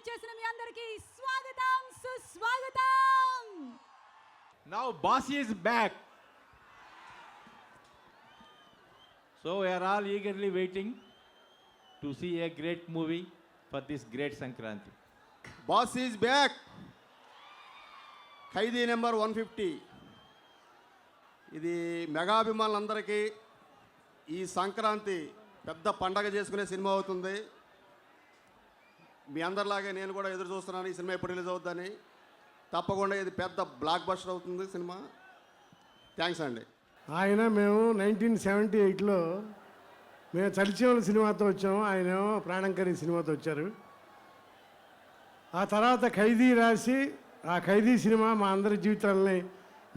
విచ్చేసిన మీ అందరికీ స్వాగతం సుస్వాగతం. Now Bossy is back. So we are all eagerly waiting to see a great movie for this great Sankranti. Bossy is back. Khaidi number 150. ఇది mega అభిమానులందరికీ ఈ సంక్రాంతి పెద్ద పండగ చేసుకునే సినిమా అవుతుంది. మీ అందరిలాగే నేను కూడా ఎదురు చూస్తున్నాను ఈ సినిమా ఎప్పుడు రిలీజ్ అవుతుందని. తప్పకుండా ఇది పెద్ద బ్లాక్ బస్టర్ అవుతుంది సినిమా. థ్యాంక్స్ అండి. ఆయన మేము 1978లో మేము చలిచీమల సినిమాతో వచ్చాము, ఆయన ప్రాణంకరి సినిమాతో వచ్చారు. ఆ తర్వాత ఖైదీ రాసి ఆ ఖైదీ సినిమా మా అందరి జీవితాలని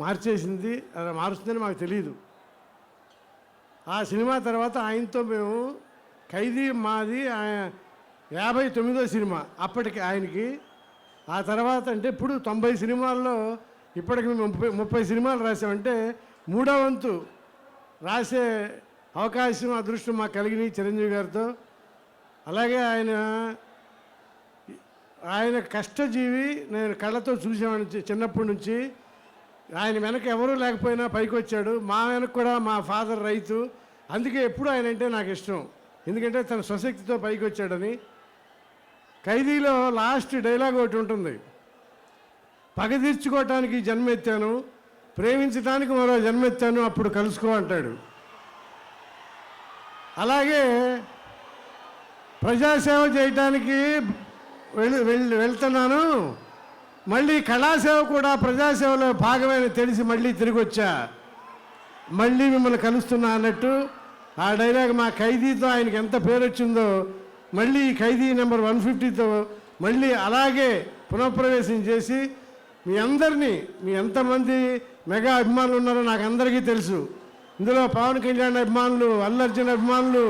మార్చేసింది. అది మారుస్తుందని మాకు తెలియదు. ఆ సినిమా తర్వాత ఆయనతో మేము ఖైదీ మాది 59వ సినిమా అప్పటికి ఆయనకి. ఆ తర్వాత అంటే ఇప్పుడు 90 సినిమాల్లో ఇప్పటికి మేము 30 సినిమాలు రాసామంటే 3వ వంతు రాసే అవకాశం అదృష్టం మాకు కలిగినాయి చిరంజీవి గారితో. అలాగే ఆయన కష్టజీవి. నేను కళ్ళతో చూసామని చిన్నప్పటి నుంచి. ఆయన వెనక ఎవరూ లేకపోయినా పైకి వచ్చాడు. మా వెనక కూడా మా ఫాదర్ రైతు. అందుకే ఎప్పుడు ఆయన అంటే నాకు ఇష్టం, ఎందుకంటే తన స్వశక్తితో పైకి వచ్చాడని. ఖైదీలో లాస్ట్ డైలాగ్ ఒకటి ఉంటుంది, పగ తీర్చుకోవటానికి జన్మెత్తాను, ప్రేమించడానికి మరో జన్మెత్తాను, అప్పుడు కలుసుకో అంటాడు. అలాగే ప్రజాసేవ చేయటానికి వెళ్తున్నాను, మళ్ళీ కళాసేవ కూడా ప్రజాసేవలో భాగమైన తెలిసి మళ్ళీ తిరిగి వచ్చా, మళ్ళీ మిమ్మల్ని కలుస్తున్నా అన్నట్టు ఆ డైలాగ్ మా ఖైదీతో ఆయనకి ఎంత పేరు వచ్చిందో మళ్ళీ ఖైదీ నెంబర్ 150తో మళ్ళీ అలాగే పునఃప్రవేశం చేసి మీ అందరినీ, మీ ఎంతమంది మెగా అభిమానులు ఉన్నారో నాకు అందరికీ తెలుసు. ఇందులో పవన్ కళ్యాణ్ అభిమానులు, అల్లు అర్జున్ అభిమానులు,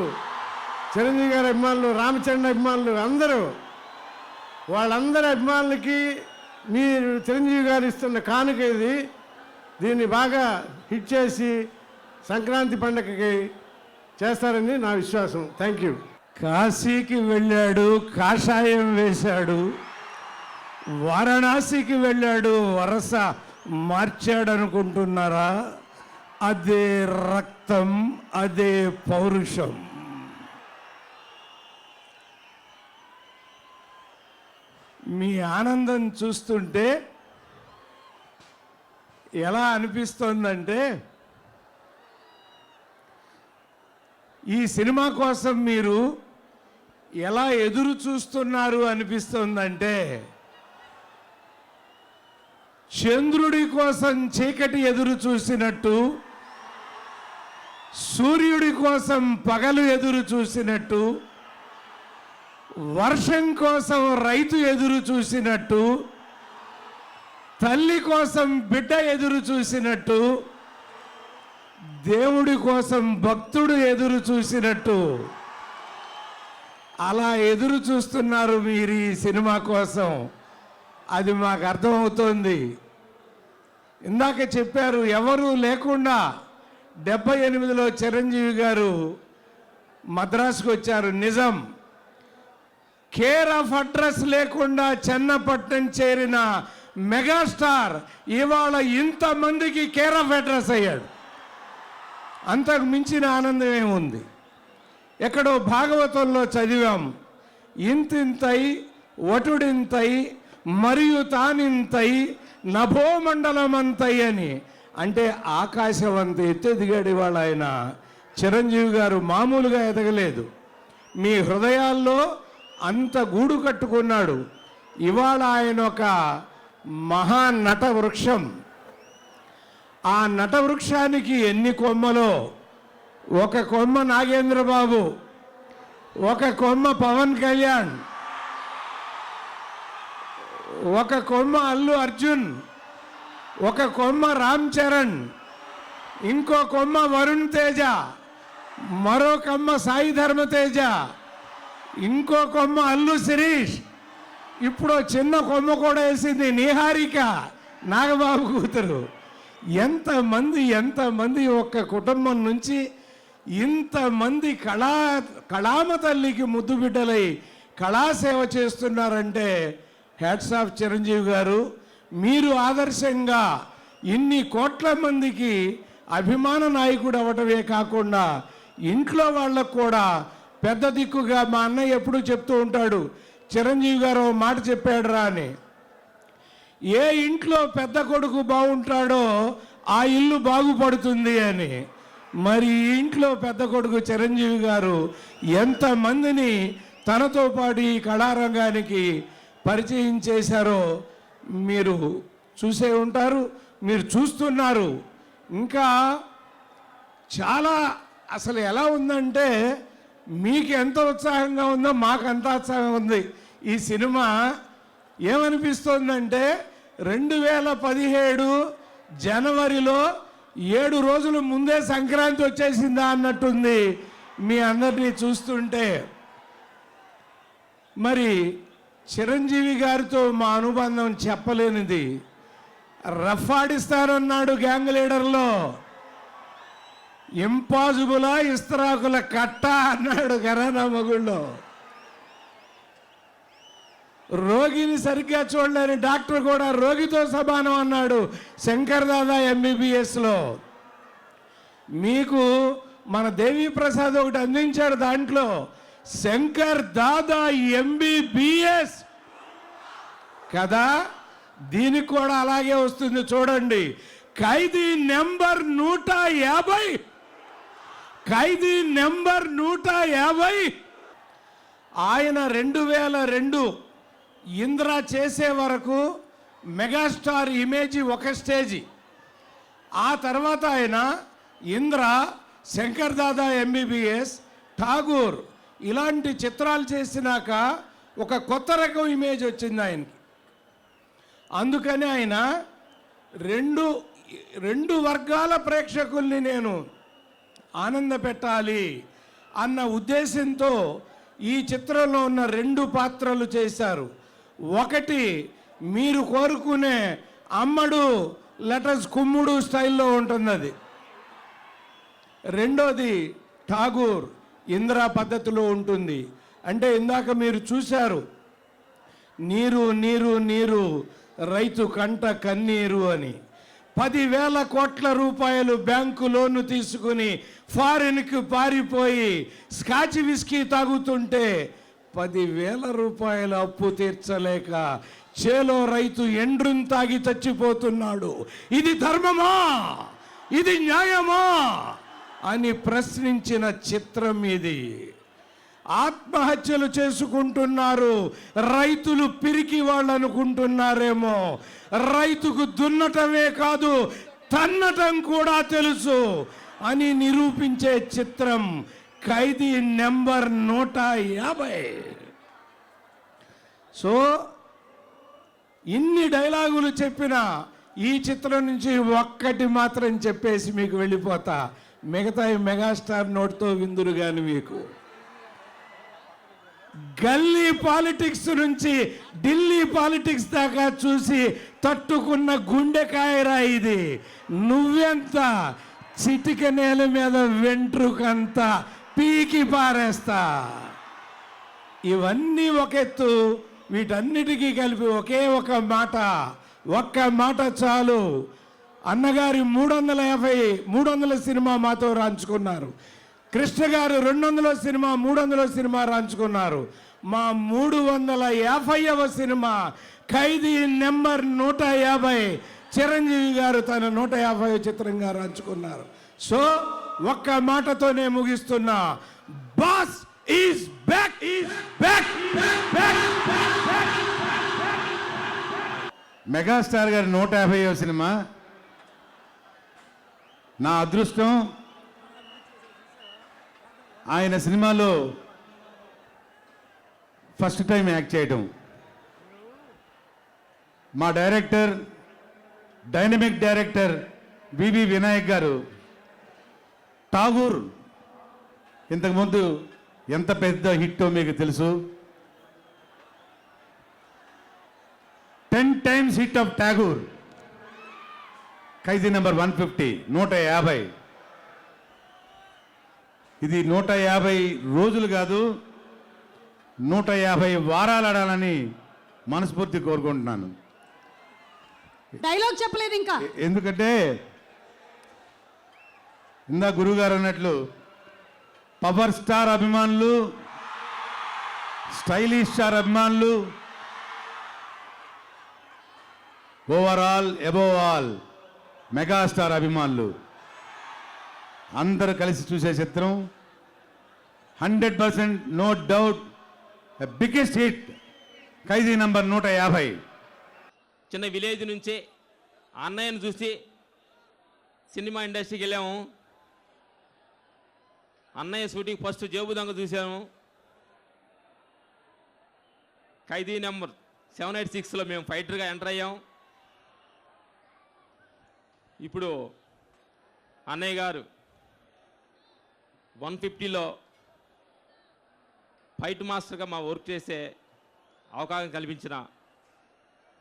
చిరంజీవి గారి అభిమానులు, రామచంద్ర అభిమానులు, అందరూ వాళ్ళందరి అభిమానులకి మీరు చిరంజీవి గారు ఇస్తున్న కానుక ఇది. దీన్ని బాగా హిట్ చేసి సంక్రాంతి పండగకి చేస్తారని నా విశ్వాసం. Thank you. కాశీకి వెళ్ళాడు, కాషాయం వేశాడు. వారణాసికి వెళ్ళాడు, వరస మార్చాడు అనుకుంటున్నారా? అదే రక్తం, అదే పౌరుషం. మీ ఆనందం చూస్తుంటే ఎలా అనిపిస్తోందంటే, ఈ సినిమా కోసం మీరు ఎలా ఎదురు చూస్తున్నారు అనిపిస్తోందంటే, చంద్రుడి కోసం చీకటి ఎదురు చూసినట్టు, సూర్యుడి కోసం పగలు ఎదురు చూసినట్టు, వర్షం కోసం రైతు ఎదురు చూసినట్టు, తల్లి కోసం బిడ్డ ఎదురు చూసినట్టు, దేవుడి కోసం భక్తుడు ఎదురు చూసినట్టు అలా ఎదురు చూస్తున్నారు మీరు ఈ సినిమా కోసం. అది మాకు అర్థమవుతోంది. ఇందాక చెప్పారు, ఎవరు లేకుండా 78లో చిరంజీవి గారు మద్రాసుకు వచ్చారు. నిజం. కేర్ ఆఫ్ అడ్రస్ లేకుండా చెన్నపట్నం చేరిన మెగాస్టార్ ఇవాళ ఇంతమందికి కేర్ ఆఫ్ అడ్రస్ అయ్యాడు. అంతకు మించిన ఆనందం ఏముంది? ఎక్కడో భాగవతంలో చదివాం, ఇంతింతై వటుడింతై మరియు తానింతై నభోమండలమంతై అని. అంటే ఆకాశం అంత ఎత్తు ఎదిగాడు ఇవాళ ఆయన. చిరంజీవి గారు మామూలుగా ఎదగలేదు. మీ హృదయాల్లో అంత గూడు కట్టుకున్నాడు. ఇవాళ ఆయన ఒక మహానట వృక్షం. ఆ నట వృక్షానికి ఎన్ని కొమ్మలో, ఒక కొమ్మ నాగేంద్రబాబు, ఒక కొమ్మ పవన్ కళ్యాణ్, ఒక కొమ్మ అల్లు అర్జున్, ఒక కొమ్మ రామ్ చరణ్, ఇంకో కొమ్మ వరుణ్ తేజ, మరో కొమ్మ సాయి ధర్మతేజ, ఇంకో కొమ్మ అల్లు శిరీష్, ఇప్పుడు చిన్న కొమ్మ కూడా వేసింది నిహారిక, నాగబాబు కూతురు. ఎంతమంది ఒక్క కుటుంబం నుంచి ఇంతమంది కళామ తల్లికి ముద్దు బిడ్డలై కళాసేవ చేస్తున్నారంటే హ్యాట్స్ ఆఫ్ చిరంజీవి గారు. మీరు ఆదర్శంగా ఇన్ని కోట్ల మందికి అభిమాన నాయకుడు అవ్వటమే కాకుండా ఇంట్లో వాళ్ళకు కూడా పెద్ద దిక్కుగా మా అన్నయ్య ఎప్పుడూ చెప్తూ ఉంటాడు, చిరంజీవి గారు ఓ మాట చెప్పాడు రా అని. ఏ ఇంట్లో పెద్ద కొడుకు బాగుంటాడో ఆ ఇల్లు బాగుపడుతుంది అని. మరి ఈ ఇంట్లో పెద్ద కొడుకు చిరంజీవి గారు ఎంతమందిని తనతో పాటు ఈ కళారంగానికి పరిచయం చేశారో మీరు చూసే ఉంటారు, మీరు చూస్తున్నారు. ఇంకా చాలా అసలు ఎలా ఉందంటే మీకు ఎంత ఉత్సాహంగా ఉందో మాకు అంత ఉత్సాహం ఉంది. ఈ సినిమా ఏమనిపిస్తోందంటే 2017 జనవరిలో 7 రోజుల ముందే సంక్రాంతి వచ్చేసిందా అన్నట్టుంది మీ అందరినీ చూస్తుంటే. మరి చిరంజీవి గారితో మా అనుబంధం చెప్పలేనిది. రఫ్ ఆడిస్తానన్నాడు గ్యాంగ్ లీడర్లో, ఇంపాసిబులా ఇస్తరాకుల కట్ట అన్నాడు ఘరానా మొగుళ్ళో. రోగిని సరిగ్గా చూడలేని డాక్టర్ కూడా రోగితో సమానం అన్నాడు శంకర్ దాదా MBBSలో. మీకు మన దేవి ప్రసాద్ ఒకటి అందించాడు, దాంట్లో శంకర్ దాదా MBBS కదా. దీనికి కూడా అలాగే వస్తుంది చూడండి. ఖైదీ నెంబర్ 150, ఖైదీ నెంబర్ 150. ఆయన 2002 ఇంద్ర చేసే వరకు మెగాస్టార్ ఇమేజ్ ఒక స్టేజీ. ఆ తర్వాత ఆయన ఇంద్ర, శంకర్ దాదా MBBS, ఠాగూర్ ఇలాంటి చిత్రాలు చేసినాక ఒక కొత్త రకం ఇమేజ్ వచ్చింది ఆయనకి. అందుకని ఆయన రెండు వర్గాల ప్రేక్షకుల్ని నేను ఆనంద పెట్టాలి అన్న ఉద్దేశంతో ఈ చిత్రంలో ఉన్న 2 పాత్రలు చేశారు. ఒకటి మీరు కోరుకునే అమ్మడు లెటర్స్ కుమ్ముడు స్టైల్లో ఉంటుంది అది. రెండోది ఠాగూర్ ఇంద్ర పద్ధతిలో ఉంటుంది. అంటే ఇందాక మీరు చూశారు, నీరు నీరు నీరు రైతు కంట కన్నీరు అని. 10,000 కోట్ల రూపాయలు బ్యాంకు లోను తీసుకుని ఫారిన్కి పారిపోయి స్కాచ్ విస్కీ తాగుతుంటే 10,000 రూపాయల అప్పు తీర్చలేక చేలో రైతు ఎండ్రుని తాగి చచ్చిపోతున్నాడు. ఇది ధర్మమా, ఇది న్యాయమా అని ప్రశ్నించిన చిత్రం ఇది. ఆత్మహత్యలు చేసుకుంటున్నారు రైతులు, పిరికి వాళ్ళు అనుకుంటున్నారేమో. రైతుకు దున్నటమే కాదు తన్నటం కూడా తెలుసు అని నిరూపించే చిత్రం ఖైదీ నెంబర్ 150. సో ఇన్ని డైలాగులు చెప్పినా ఈ చిత్రం నుంచి ఒక్కటి మాత్రం చెప్పేసి మీకు వెళ్ళిపోతా. మిగతా మెగాస్టార్ నోట్తో విందురు కానీ మీకు. గల్లీ పాలిటిక్స్ నుంచి ఢిల్లీ పాలిటిక్స్ దాకా చూసి తట్టుకున్న గుండెకాయరా ఇది. నువ్వెంత చిటిక నేల మీద వెంట్రుకంత పీకి పారేస్తా. ఇవన్నీ ఒక ఎత్తు, వీటన్నిటికీ కలిపి ఒకే ఒక్క మాట చాలు. అన్నగారి 300 సినిమా మాతో రాంచుకున్నారు. కృష్ణ గారు 200 సినిమా 300 సినిమా రాంచుకున్నారు. మా 350వ సినిమా ఖైదీ నెంబర్ 150 చిరంజీవి గారు తన 150వ చిత్రంగా రాంచుకున్నారు. సో ఒక్క మాటతోనే ముగిస్తున్నా, boss is back, is back, back. Megastar గారి 150వ సినిమా. నా అదృష్టం ఆయన సినిమాలో ఫస్ట్ టైం యాక్ట్ చేయడం. మా డైరెక్టర్, డైనమిక్ డైరెక్టర్ వివి వినాయక్ గారు ఠాగూర్ ఇంతకుముందు ఎంత పెద్ద హిట్టో మీకు తెలుసు. 10 times hit of Tagore. Khaidi number 150 150. ఇది 150 రోజులు కాదు, 150 వారాలు ఆడాలని మనస్ఫూర్తి కోరుకుంటున్నాను. డైలాగ్ చెప్పలేదు ఇంకా. ఎందుకంటే ఇందా గురువుగారు అన్నట్లు పవర్ స్టార్ అభిమానులు, స్టైలిష్ స్టార్ అభిమానులు, ఓవరాల్ అబోవ్ ఆల్ మెగాస్టార్ అభిమానులు అందరూ కలిసి చూసే చిత్రం 100% నో డౌట్ బిగ్గెస్ట్ హిట్ ఖైదీ నంబర్ 150. చిన్న విలేజ్ నుంచి అన్నయ్యను చూసి సినిమా ఇండస్ట్రీకి వెళ్ళాము. అన్నయ్య షూటింగ్ ఫస్ట్ జేబు దొంగ చూసాము. ఖైదీ నెంబర్ 786లో మేము ఫైటర్గా ఎంటర్ అయ్యాం. ఇప్పుడు అన్నయ్య గారు 150లో ఫైట్ మాస్టర్గా మా వర్క్ చేసే అవకాశం కల్పించిన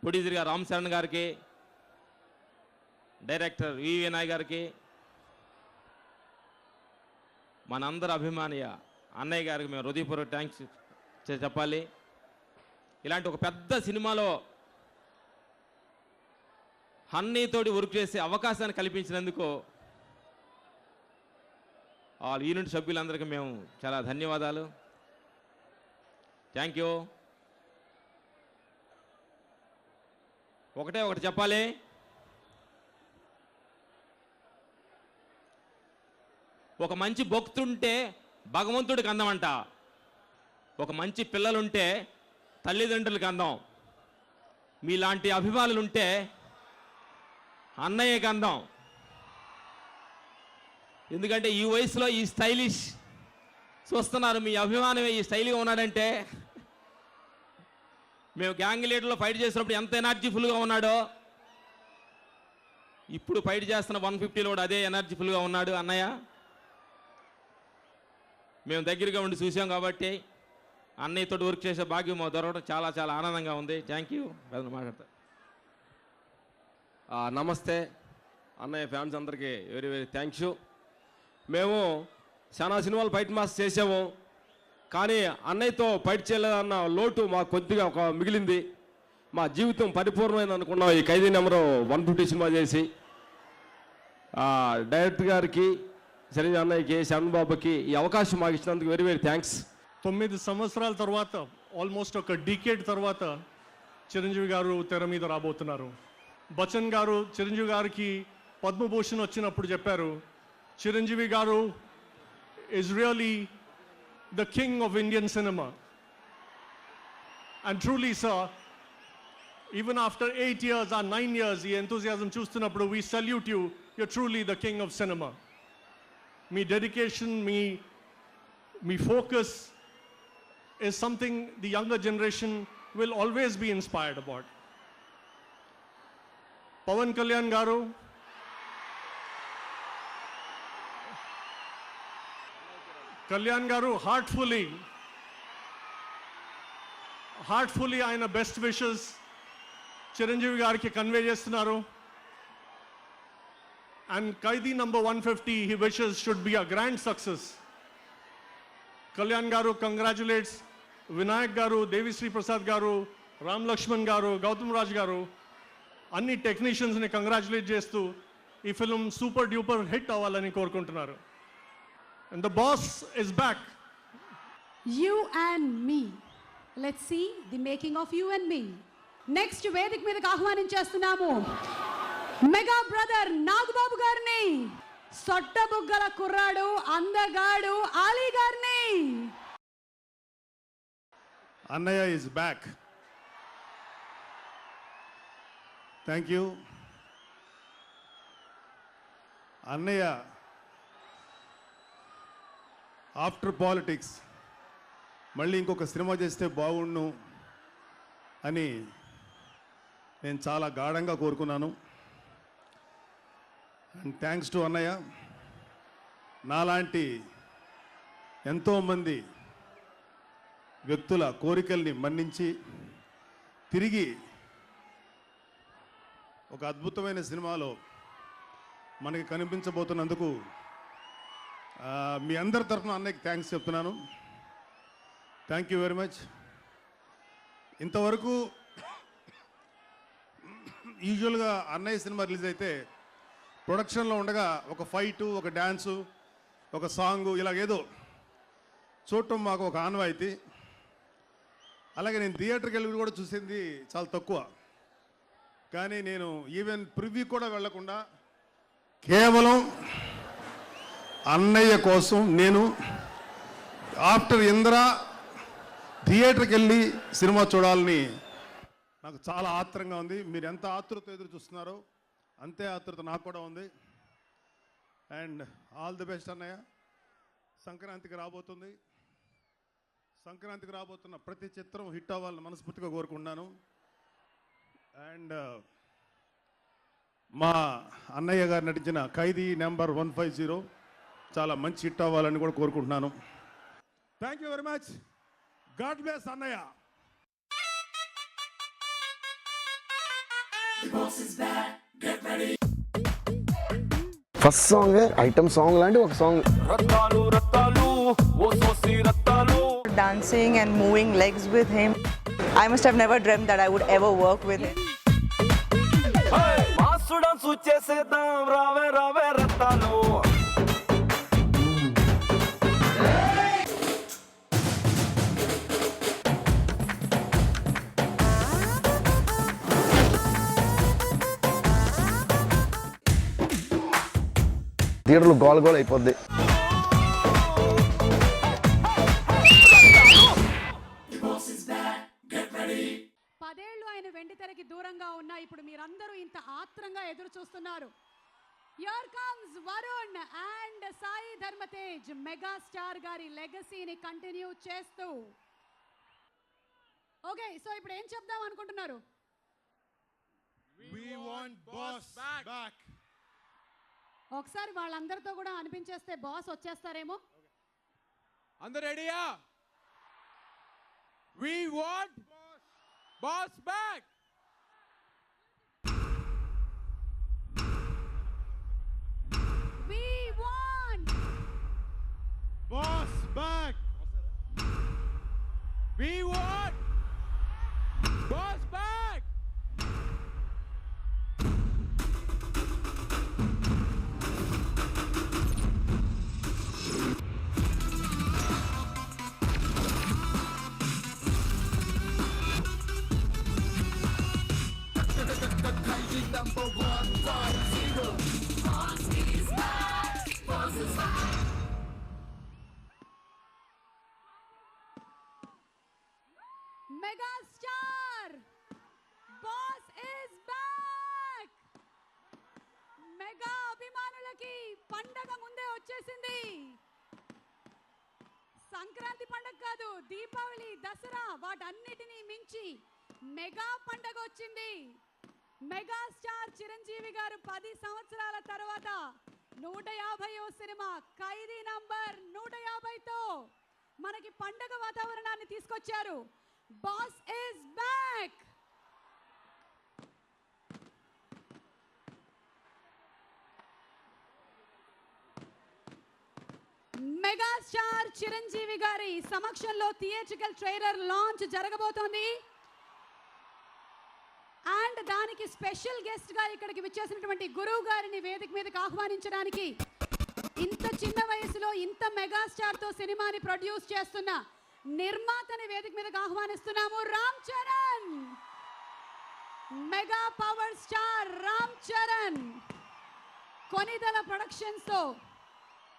ప్రొడ్యూసర్గా రామ్ చరణ్ గారికి, డైరెక్టర్ వి వినాయ్ గారికి, మనందరి అభిమానియ అన్నయ్య గారికి మేము హృదయపూర్వక థ్యాంక్స్ చెప్పాలి. ఇలాంటి ఒక పెద్ద సినిమాలో అన్నయ్యతోటి వర్క్ చేసే అవకాశాన్ని కల్పించినందుకు ఆ యూనిట్ సభ్యులందరికీ మేము చాలా ధన్యవాదాలు. Thank you. ఒకటి చెప్పాలి, ఒక మంచి భక్తుంటే భగవంతుడికి అందమంట, ఒక మంచి పిల్లలుంటే తల్లిదండ్రులకి అందం, మీలాంటి అభిమానులుంటే అన్నయ్యకి అందం. ఎందుకంటే ఈ వయసులో ఈ స్టైలిష్ చూస్తున్నారు, మీ అభిమానమే ఈ స్టైల్గా ఉన్నాడంటే, మేము గ్యాంగ్ లీడర్లో ఫైట్ చేసినప్పుడు ఎంత ఎనర్జీఫుల్గా ఉన్నాడో ఇప్పుడు ఫైట్ చేస్తున్న 150లో కూడా అదే ఎనర్జీఫుల్గా ఉన్నాడు అన్నయ్య. మేము దగ్గరగా ఉండి చూసాం కాబట్టి అన్నయ్యతో వర్క్ చేసే భాగ్యం మాకు దొరకడం చాలా చాలా ఆనందంగా ఉంది. Thank you. మాట్లాడతా. నమస్తే అన్నయ్య ఫ్యాన్స్ అందరికీ వెరీ వెరీ థ్యాంక్స్. మేము చాలా సినిమాలు ఫైట్ మాస్టర్ చేసాము, కానీ అన్నయ్యతో ఫైట్ చేయలేదన్న లోటు మాకు కొద్దిగా ఒక మిగిలింది. మా జీవితం పరిపూర్ణమైంది అనుకున్నాం ఈ ఖైదీ నెంబర్ 150 సినిమా చేసి. డైరెక్టర్ గారికి, చిరంజీవి అన్నయ్యకి, శరణ్ బాబుకి ఈ అవకాశం మాకు ఇచ్చినందుకు వెరీ వెరీ థ్యాంక్స్. 9 సంవత్సరాల తర్వాత, ఆల్మోస్ట్ ఒక డికేడ్ తర్వాత చిరంజీవి గారు తెర మీద రాబోతున్నారు. బచ్చన్ గారు చిరంజీవి గారికి పద్మభూషణ్ వచ్చినప్పుడు చెప్పారు, చిరంజీవి గారు is really the king of Indian cinema. And truly, sir, even after 8 years or 9 years, ఈ enthusiasm చూస్తున్నప్పుడు we salute you. You're truly the king of cinema. Me dedication, me focus is something the younger generation will always be inspired about. Pawan Kalyan garu, Kalyan garu, heartfully ఆయన best wishes Chiranjeevi గారికి convey చేస్తున్నారు. And Khaidi number 150 he wishes should be a grand success. Kalyan గారు congratulates Vinayak గారు, దేవిశ్రీ ప్రసాద్ గారు, రామ్ లక్ష్మణ్ గారు, గౌతమ్ రాజ్ గారు, అన్ని టెక్నీషియన్స్ని congratulate చేస్తూ ఈ ఫిల్మ్ సూపర్ డ్యూపర్ హిట్ అవ్వాలని కోరుకుంటున్నారు. And the boss is back. You and me. Let's see the making of you and me. Next వేదిక మీదకి ఆహ్వానించేస్తున్నాము మెగా బ్రదర్ నాగబాబు గారిని, సొట్టబుగ్గల కుర్రాడు అందగాడు ఆలీ గారిని. Annaya is back. Thank you. Annaya, after politics మళ్ళీ ఇంకొక సినిమా చేస్తే బాగుండు అని నేను చాలా గాఢంగా కోరుకున్నాను. అండ్ థ్యాంక్స్ టు అన్నయ్య, నాలాంటి ఎంతోమంది వ్యక్తుల కోరికల్ని మన్నించి తిరిగి ఒక అద్భుతమైన సినిమాలో మనకి కనిపించబోతున్నందుకు మీ అందరి తరఫున అన్నయ్యకి థ్యాంక్స్ చెప్తున్నాను. Thank you very much. ఇంతవరకు యూజువల్గా అన్నయ్య సినిమా రిలీజ్ అయితే ప్రొడక్షన్లో ఉండగా ఒక ఫైటు, ఒక డ్యాన్సు, ఒక సాంగు ఇలాగేదో చూడటం మాకు ఒక ఆనవాయితీ. అలాగే నేను థియేటర్కి వెళ్ళి కూడా చూసింది చాలా తక్కువ. కానీ నేను ఈవెన్ ప్రివ్యూ కూడా వెళ్లకుండా కేవలం అన్నయ్య కోసం నేను ఆఫ్టర్ ఇంద్ర థియేటర్కి వెళ్ళి సినిమా చూడాలని నాకు చాలా ఆత్రంగా ఉంది. మీరు ఎంత ఆతృత ఎదురు చూస్తున్నారో అంతే ఆతృత నాకు కూడా ఉంది. అండ్ ఆల్ ది బెస్ట్ అన్నయ్య. సంక్రాంతికి రాబోతున్న ప్రతి చిత్రం హిట్ అవ్వాలని మనస్ఫూర్తిగా కోరుకుంటున్నాను. అండ్ మా అన్నయ్య గారు నటించిన ఖైదీ నెంబర్ 150 చాలా మంచి హిట్ అవ్వాలని కూడా కోరుకుంటున్నాను. Thank you very much. God bless అన్నయ్య. ఫస్ట్ సాంగ్ ఐటమ్ సాంగ్ లాంటి ఒక song. Dancing and moving legs with him. I must have never dreamt that I would ever work with him. థియేటర్లో గోల అయిపోద్ది. పదేళ్లు ఆయన వెండితెరకి దూరంగా ఉన్న ఇప్పుడు మీరందరూ ఇంత ఆత్రంగా ఎదురు చూస్తున్నారు. Here comes Varun and Sai Dharam Tej megastar గారి లెగసీని కంటిన్యూ చేస్తూ. ఓకే, సో ఇప్పుడు ఏం చెప్దాం అనుకుంటున్నారు? We want boss back. ఒకసారి వాళ్ళందరితో కూడా అనిపించేస్తే బాస్ వచ్చేస్తారేమో. అందరూ రెడీయా? We want boss back. We want Boss back. We want boss back. Megastar boss is back. Mega అభిమానులకి పండగ ముందే వచ్చేసింది. సంక్రాంతి పండగ కాదు, దీపావళి, దసరా వాటన్నిటినీ మించి మెగా పండగ వచ్చింది. మెగాస్టార్ చిరంజీవి గారు 10 సంవత్సరాల తర్వాత 150వ సినిమా ఖైదీ నంబర్ 150తో మనకి పండగ వాతావరణాన్ని తీసుకొచ్చారు. Boss is back. Megastar Chiranjeevi గారి సమక్షంలో థియేట్రికల్ ట్రైలర్ లాంచ్ జరగబోతోంది. అండ్ దానికి స్పెషల్ గెస్ట్ గా ఇక్కడికి విచ్చేసినటువంటి గురువు గారిని వేదిక మీదకి ఆహ్వానించడానికి ఇంత చిన్న వయసులో ఇంత మెగాస్టార్ తో సినిమాని ప్రొడ్యూస్ చేస్తున్న నిర్మాతని వేదిక మీదకి ఆహ్వానిస్తున్నాము. Ram Charan, mega power star Ram Charan Konidela productions తో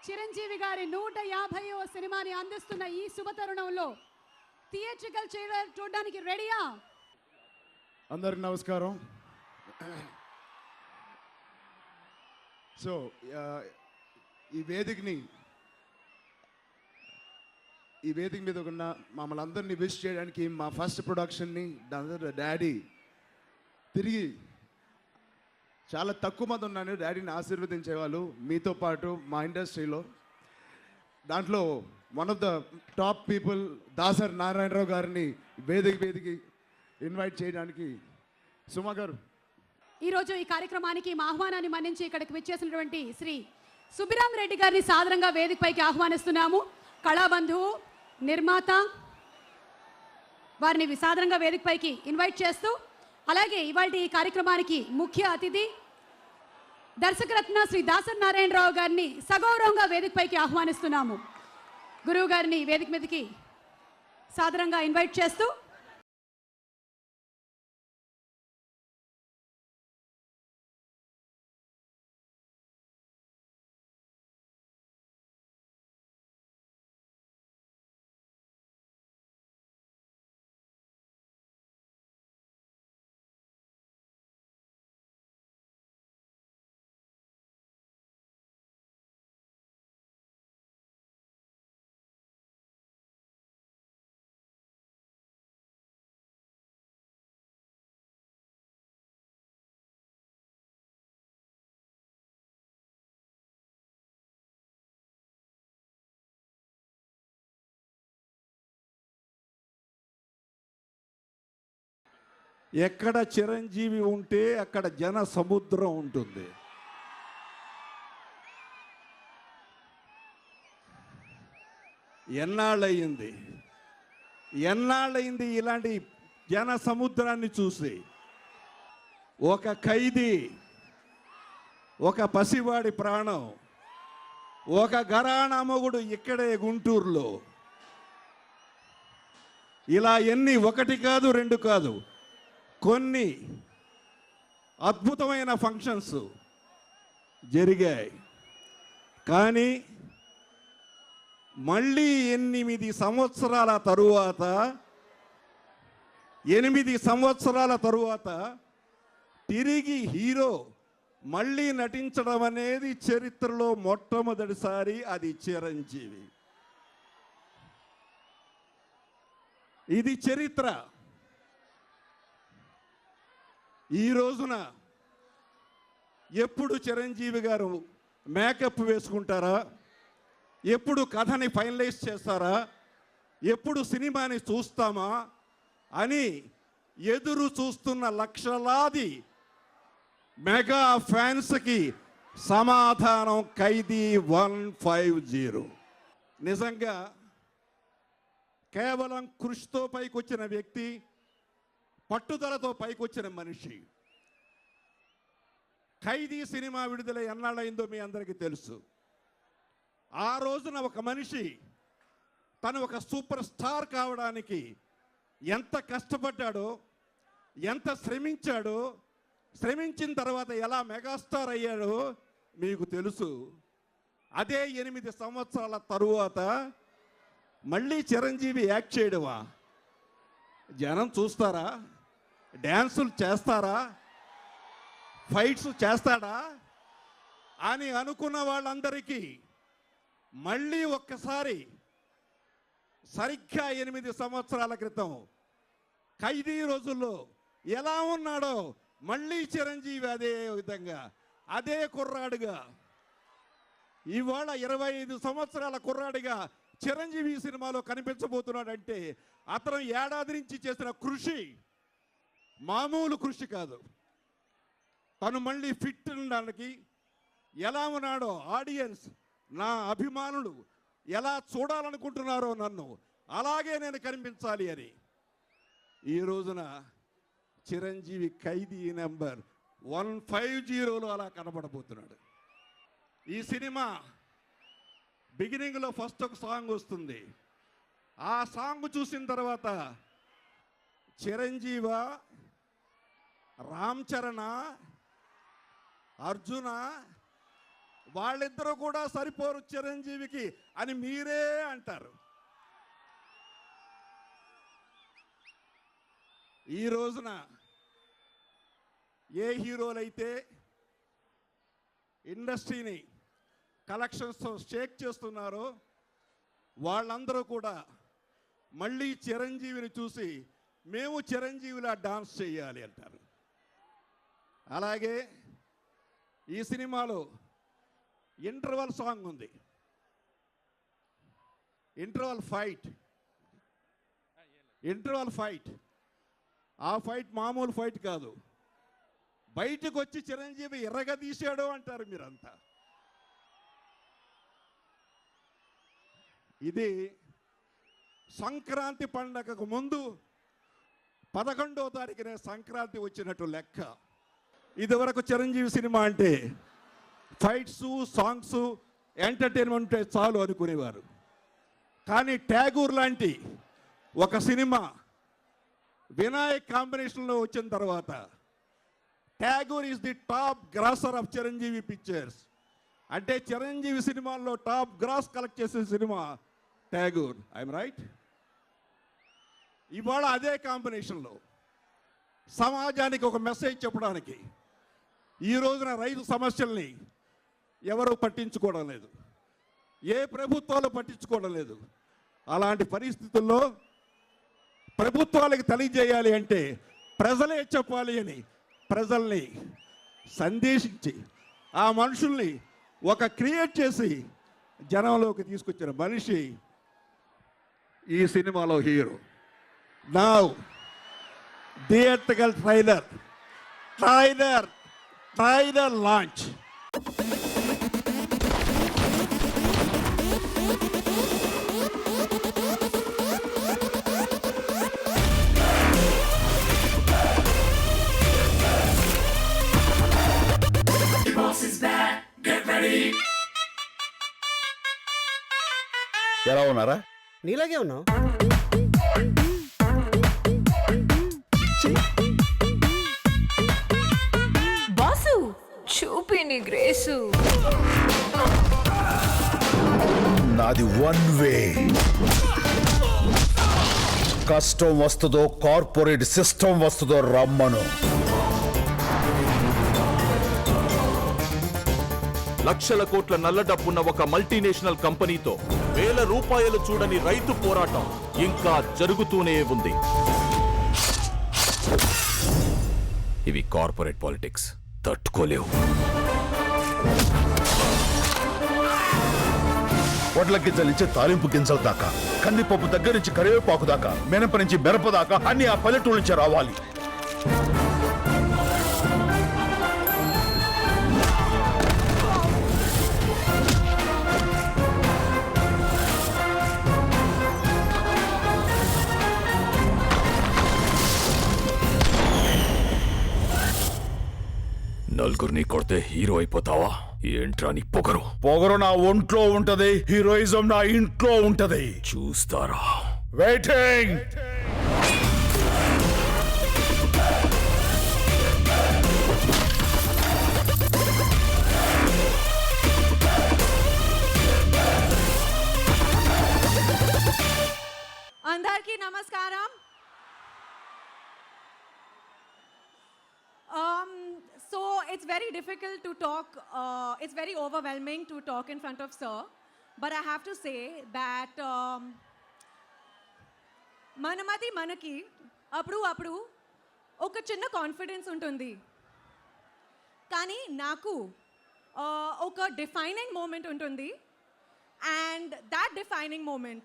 చిరంజీవి గారి 150వ సినిమాని అందిస్తున్న ఈ శుభతరుణంలో థియేట్రికల్ ట్రైలర్ చూడడానికి రెడీయా? అందరికి నమస్కారం. సో ఈ వేదిక మీద ఉన్న మమ్మల్ని అందరినీ విష్ చేయడానికి మా ఫస్ట్ ప్రొడక్షన్ని డాడీ తిరిగి చాలా తక్కువ మంది ఉన్నాను డాడీని ఆశీర్వదించేవాళ్ళు మీతో పాటు మా ఇండస్ట్రీలో. దాంట్లో one of the top people Dasari Narayana Rao గారిని వేదిక ఇన్వైట్ చేయడానికి సుమా గారు. ఈరోజు ఈ కార్యక్రమానికి మా ఆహ్వానాన్ని మన్నించి ఇక్కడికి విచ్చేసినటువంటి శ్రీ సుబ్బిరామ్ రెడ్డి గారిని సాదరంగా వేదికపైకి ఆహ్వానిస్తున్నాము. కళాబంధువు, నిర్మాత, వారిని విసాదరంగా వేదికపైకి ఇన్వైట్ చేస్తూ, అలాగే ఇవాళ ఈ కార్యక్రమానికి ముఖ్య అతిథి దర్శకరత్న శ్రీ దాసరి నారాయణరావు గారిని సగౌరవంగా వేదికపైకి ఆహ్వానిస్తున్నాము. గురువు గారిని వేదిక మీదకి సాదరంగా ఇన్వైట్ చేస్తూ, ఎక్కడ చిరంజీవి ఉంటే అక్కడ జన సముద్రం ఉంటుంది. ఎన్నాళ్ళయింది ఇలాంటి జన సముద్రాన్ని చూసి. ఒక ఖైదీ, ఒక పసివాడి ప్రాణం, ఒక ఘరానా మొగుడు ఇక్కడే గుంటూరులో. ఇలా ఎన్ని, ఒకటి కాదు రెండు కాదు, కొన్ని అద్భుతమైన ఫంక్షన్స్ జరిగాయి. కానీ మళ్ళీ 8 సంవత్సరాల తరువాత తిరిగి హీరో మళ్ళీ నటించడం అనేది చరిత్రలో మొట్టమొదటిసారి. అది చిరంజీవి. ఇది చరిత్ర. ఈ రోజున ఎప్పుడు చిరంజీవి గారు మేకప్ వేసుకుంటారా, ఎప్పుడు కథని ఫైనలైజ్ చేస్తారా, ఎప్పుడు సినిమాని చూస్తామా అని ఎదురు చూస్తున్న లక్షలాది మెగా ఫ్యాన్స్కి సమాధానం ఖైదీ 150. నిజంగా కేవలం కృషితో పైకొచ్చిన వ్యక్తి, పట్టుదలతో పైకొచ్చిన మనిషి. ఖైదీ సినిమా విడుదల ఎన్నాళ్ళైందో మీ అందరికీ తెలుసు. ఆ రోజున ఒక మనిషి తను ఒక సూపర్ స్టార్ కావడానికి ఎంత కష్టపడ్డాడో, ఎంత శ్రమించాడో, శ్రమించిన తర్వాత ఎలా మెగాస్టార్ అయ్యాడో మీకు తెలుసు. అదే 8 సంవత్సరాల తరువాత మళ్ళీ చిరంజీవి యాక్ట్ చేయడమా? జనం చూస్తారా? డ్యాన్సులు చేస్తారా? ఫైట్స్ చేస్తాడా అని అనుకున్న వాళ్ళందరికీ మళ్ళీ ఒక్కసారి సరిగ్గా 8 సంవత్సరాల క్రితం ఖైదీ రోజుల్లో ఎలా ఉన్నాడో మళ్ళీ చిరంజీవి అదే విధంగా, అదే కుర్రాడుగా, ఇవాళ 25 సంవత్సరాల కుర్రాడిగా చిరంజీవి సినిమాలో కనిపించబోతున్నాడంటే అతను ఏడాది నుంచి చేసిన కృషి మామూలు కృషి కాదు. తను మళ్ళీ ఫిట్ ఉండడానికి ఎలా ఉన్నాడో, ఆడియన్స్, నా అభిమానులు ఎలా చూడాలనుకుంటున్నారో నన్ను, అలాగే నేను కనిపించాలి అని ఈ రోజున చిరంజీవి ఖైదీ నెంబర్ 150లో అలా కనబడబోతున్నాడు. ఈ సినిమా బిగినింగ్లో ఫస్ట్ ఒక సాంగ్ వస్తుంది. ఆ సాంగ్ చూసిన తర్వాత చిరంజీవ, రామ్ చరణ్, అర్జున వాళ్ళిద్దరూ కూడా సరిపోరు చిరంజీవికి అని మీరే అంటారు. ఈ రోజున ఏ హీరోలైతే ఇండస్ట్రీని కలెక్షన్స్తో షేక్ చేస్తున్నారో వాళ్ళందరూ కూడా మళ్ళీ చిరంజీవిని చూసి మేము చిరంజీవిలా డాన్స్ చేయాలి అంటారు. అలాగే ఈ సినిమాలో ఇంటర్వల్ సాంగ్ ఉంది, ఇంటర్వల్ ఫైట్. ఆ ఫైట్ మామూలు ఫైట్ కాదు. బయటకు వచ్చి చిరంజీవి ఎర్రగా తీసాడు అంటారు మీరంతా. ఇది సంక్రాంతి పండగకు ముందు 11వ తారీఖునే సంక్రాంతి వచ్చినట్టు లెక్క. ఇదివరకు చిరంజీవి సినిమా అంటే ఫైట్స్, సాంగ్స్, ఎంటర్టైన్మెంట్ చాలు అనుకునేవారు. కానీ ట్యాగూర్ లాంటి ఒక సినిమా వినాయక్ కాంబినేషన్లో వచ్చిన తర్వాత Tagore is the top grosser of Chiranjeevi pictures. అంటే చిరంజీవి సినిమాల్లో టాప్ గ్రాస్ కలెక్ట్ చేసే సినిమా ట్యాగూర్. I'm right? ఇవాళ అదే కాంబినేషన్లో సమాజానికి ఒక మెసేజ్ చెప్పడానికి ఈ రోజున రైతు సమస్యల్ని ఎవరు పట్టించుకోవడం లేదు, ఏ ప్రభుత్వాలు పట్టించుకోవడం లేదు. అలాంటి పరిస్థితుల్లో ప్రభుత్వాలకు తెలియజేయాలి అంటే ప్రజలే చెప్పాలి అని ప్రజల్ని సందేశించి ఆ మనుషుల్ని ఒక క్రియేట్ చేసి జనంలోకి తీసుకొచ్చిన మనిషి ఈ సినిమాలో hero. Now theatrical trailer launch. ఎలా ఉన్నారా? నీలాగే ఉన్నావు. బాసు చూపిని గ్రేసు. నాది వన్ వే. కష్టం వస్తుందో కార్పొరేట్ సిస్టమ్ వస్తుందో రమ్మను. లక్షల కోట్ల నల్ల డబ్బున్న ఒక మల్టీనేషనల్ కంపెనీతో వేల రూపాయలు చూడని రైతు పోరాటం ఇంకా జరుగుతూనే ఉంది. ఇవి కార్పొరేట్ పాలిటిక్స్ తట్టుకోలేవు. వడ్ల గింజల నుంచి తాలింపు గింజల దాకా, కందిపప్పు దగ్గర నుంచి కరివేపాకు దాకా, మినప నుంచి మిరప దాకా అన్ని ఆ పల్లెటూరు నుంచి రావాలి. నలుగురిని కొడితే హీరో అయిపోతావా? ఏంట్రా నీ పొగరు? పొగరు నా ఒంట్లో ఉంటది, హీరోయిజం నా ఇంట్లో ఉంటది. చూస్తారా? వెయిటింగ్. అందరికీ నమస్కారం. So it's very difficult to talk, it's very overwhelming to talk in front of Sir, but I have to say that మనమది మనకి అప్పుడు ఒక చిన్న కాన్ఫిడెన్స్ ఉంటుంది, కానీ నాకు ఒక డిఫైనింగ్ మూమెంట్ ఉంటుంది, and that defining moment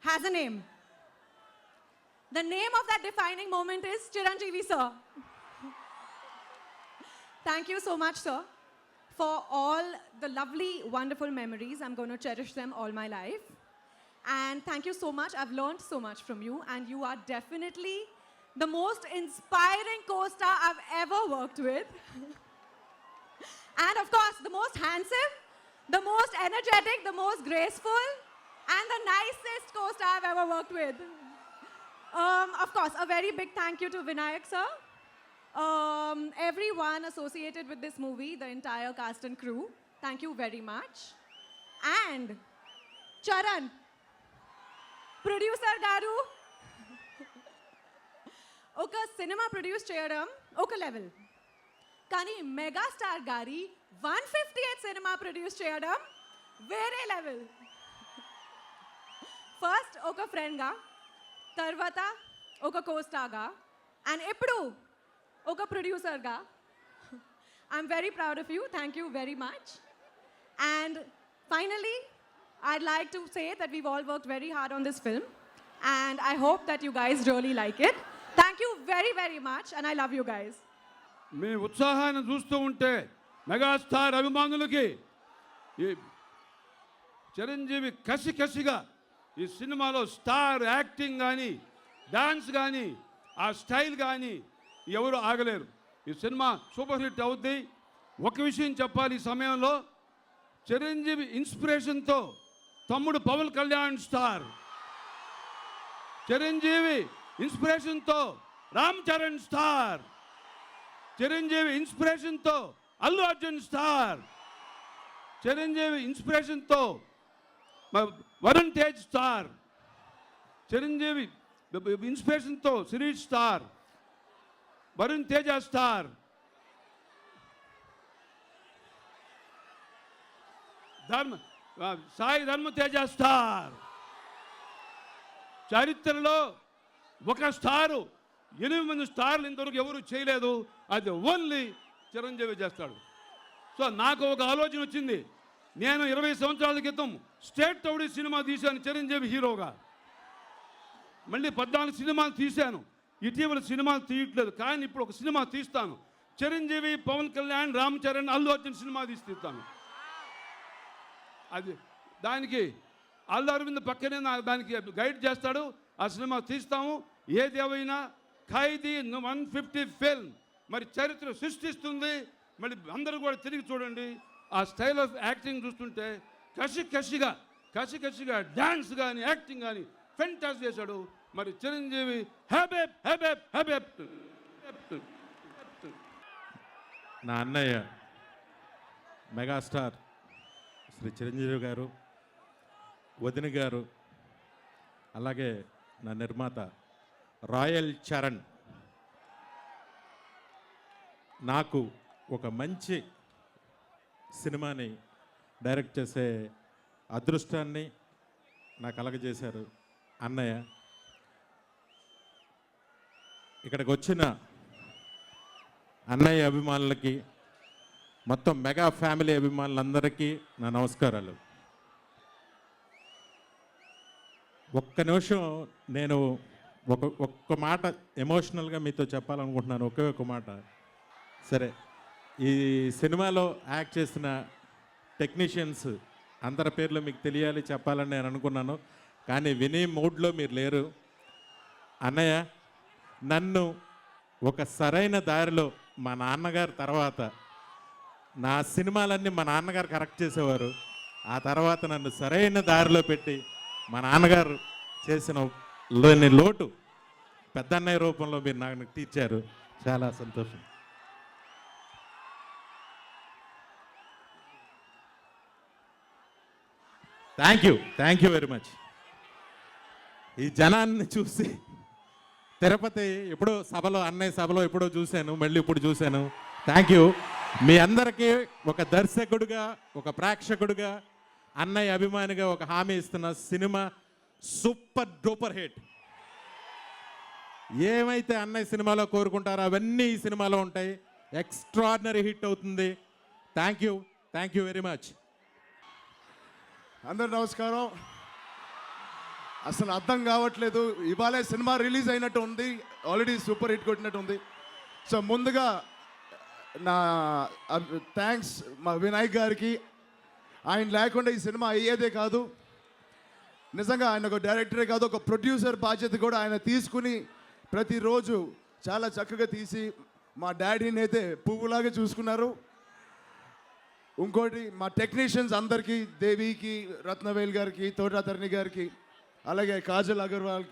has a name. The name of that defining moment is Chiranjeevi sir. Thank you so much, sir, for all the lovely, wonderful memories. I'm going to cherish them all my life. And thank you so much. I've learned so much from you, and you are definitely the most inspiring co-star I've ever worked with. And of course, the most handsome, the most energetic, the most graceful, and the nicest co-star I've ever worked with. Of course, a very big thank you to Vinayak sir. Everyone associated with this movie, the entire cast and crew, thank you very much. And Charan, producer garu, oka cinema produce cheyadam oka level, kani mega star gari 158 cinema produce cheyadam vere level. First oka friend ga, tarvata oka co-star ga, and ippudu oka producer ga. I'm very proud of you. Thank you very much. And finally, I'd like to say that we've all worked very hard on this film, and I hope that you guys really like it. Thank you very, very much, and I love you guys. మీ ఉత్సాహాన్ని చూస్తూ ఉంటే megastar అభిమానులకి ఈ చిరంజీవి కసిగా ఈ సినిమాలో star acting కానీ dance కానీ ఆ స్టైల్ కానీ ఎవరు ఆగలేరు. ఈ సినిమా సూపర్ హిట్ అవుద్ది. ఒక విషయం చెప్పాలి, ఈ సమయంలో చిరంజీవి ఇన్స్పిరేషన్తో తమ్ముడు పవన్ కళ్యాణ్ స్టార్, చిరంజీవి ఇన్స్పిరేషన్తో రామ్ చరణ్ స్టార్, చిరంజీవి ఇన్స్పిరేషన్తో అల్లు అర్జున్ స్టార్, చిరంజీవి ఇన్స్పిరేషన్తో వరుణ్ తేజ్ స్టార్, చిరంజీవి ఇన్స్పిరేషన్తో Sirish star, Varun Teja star, Sai Dharam Teja star. చరిత్రలో ఒక స్టారు 8 స్టార్లు ఇంతవరకు ఎవరు చేయలేదు. అది ఓన్లీ చిరంజీవి చేస్తాడు. సో నాకు ఒక ఆలోచన వచ్చింది. నేను 20 సంవత్సరాల క్రితం స్టేట్ రౌడీ సినిమా తీశాను చిరంజీవి హీరోగా. మళ్ళీ 14 సినిమాలు తీశాను. ఇటీవల సినిమాలు తీయట్లేదు, కానీ ఇప్పుడు ఒక సినిమా తీస్తాను. చిరంజీవి, పవన్ కళ్యాణ్, రామ్ చరణ్, అల్లు అర్జున్ సినిమా తీస్తాను. అది దానికి అల్లు అరవింద్ పక్కనే దానికి గైడ్ చేస్తాడు. ఆ సినిమా తీస్తాము. ఏదేమైనా ఖైదీ 150 ఫిల్మ్ మరి చరిత్ర సృష్టిస్తుంది. మళ్ళీ అందరూ కూడా తిరిగి చూడండి. ఆ స్టైల్ ఆఫ్ యాక్టింగ్ చూస్తుంటే కసిగా డ్యాన్స్ కానీ యాక్టింగ్ కానీ ఫెంటాస్ చేశాడు. మరి చిరంజీవి హ్యాబెప్ హ్యాబెప్ హ్యాబెప్. నా అన్నయ్య మెగాస్టార్ శ్రీ చిరంజీవి గారు, వదిన గారు, అలాగే నా నిర్మాత రాయల్ చరణ్ నాకు ఒక మంచి సినిమాని డైరెక్ట్ చేసే అదృష్టాన్ని నాకు కలగజేశారు అన్నయ్య. ఇక్కడికి వచ్చిన అన్నయ్య అభిమానులకి, మొత్తం మెగా ఫ్యామిలీ అభిమానులందరికీ నా నమస్కారాలు. ఒక్క నిమిషం నేను ఒక్క మాట ఎమోషనల్గా మీతో చెప్పాలనుకుంటున్నాను. ఒకే ఒక మాట. సరే, ఈ సినిమాలో యాక్ట్ చేసిన టెక్నీషియన్స్ అందరి పేర్లు మీకు తెలియాలి, చెప్పాలని నేను అనుకున్నాను. కానీ వినే మూడ్లో మీరు లేరు. అన్నయ్య, నన్ను ఒక సరైన దారిలో మా నాన్నగారు తర్వాత, నా సినిమాలన్నీ మా నాన్నగారు కరెక్ట్ చేసేవారు. ఆ తర్వాత నన్ను సరైన దారిలో పెట్టి మా నాన్నగారు చేసిన లోటు పెద్దన్నయ్య రూపంలో మీరు నాకు తీర్చారు. చాలా సంతోషం. Thank you very much. ఈ జనాన్ని చూసి తిరుపతి ఎప్పుడో సభలో, అన్నయ్య సభలో ఎప్పుడో చూశాను, మళ్ళీ ఇప్పుడు చూశాను. Thank you. మీ అందరికీ ఒక దర్శకుడిగా, ఒక ప్రేక్షకుడిగా, అన్నయ్య అభిమానిగా ఒక హామీ ఇస్తున్న సినిమా సూపర్ డూపర్ హిట్. ఏమైతే అన్నయ్య సినిమాలో కోరుకుంటారో అవన్నీ ఈ సినిమాలో ఉంటాయి. ఎక్స్ట్రాడినరీ హిట్ అవుతుంది. Thank you very much. అందరూ నమస్కారం. అసలు అర్థం కావట్లేదు, ఇవాళే సినిమా రిలీజ్ అయినట్టు ఉంది, ఆల్రెడీ సూపర్ హిట్ కొట్టినట్టు ఉంది. సో ముందుగా నా థ్యాంక్స్ మా వినాయక్ గారికి. ఆయన లేకుండా ఈ సినిమా అయ్యేదే కాదు. నిజంగా ఆయన ఒక డైరెక్టరే కాదు, ఒక ప్రొడ్యూసర్ బాధ్యత కూడా ఆయన తీసుకుని ప్రతిరోజు చాలా చక్కగా తీసి మా డాడీని అయితే పువ్వులాగా చూసుకున్నారు. ఇంకోటి మా టెక్నీషియన్స్ అందరికీ, దేవికి, రత్నవేల్ గారికి, తోటాతరణి గారికి, అలాగే కాజల్ అగర్వాల్,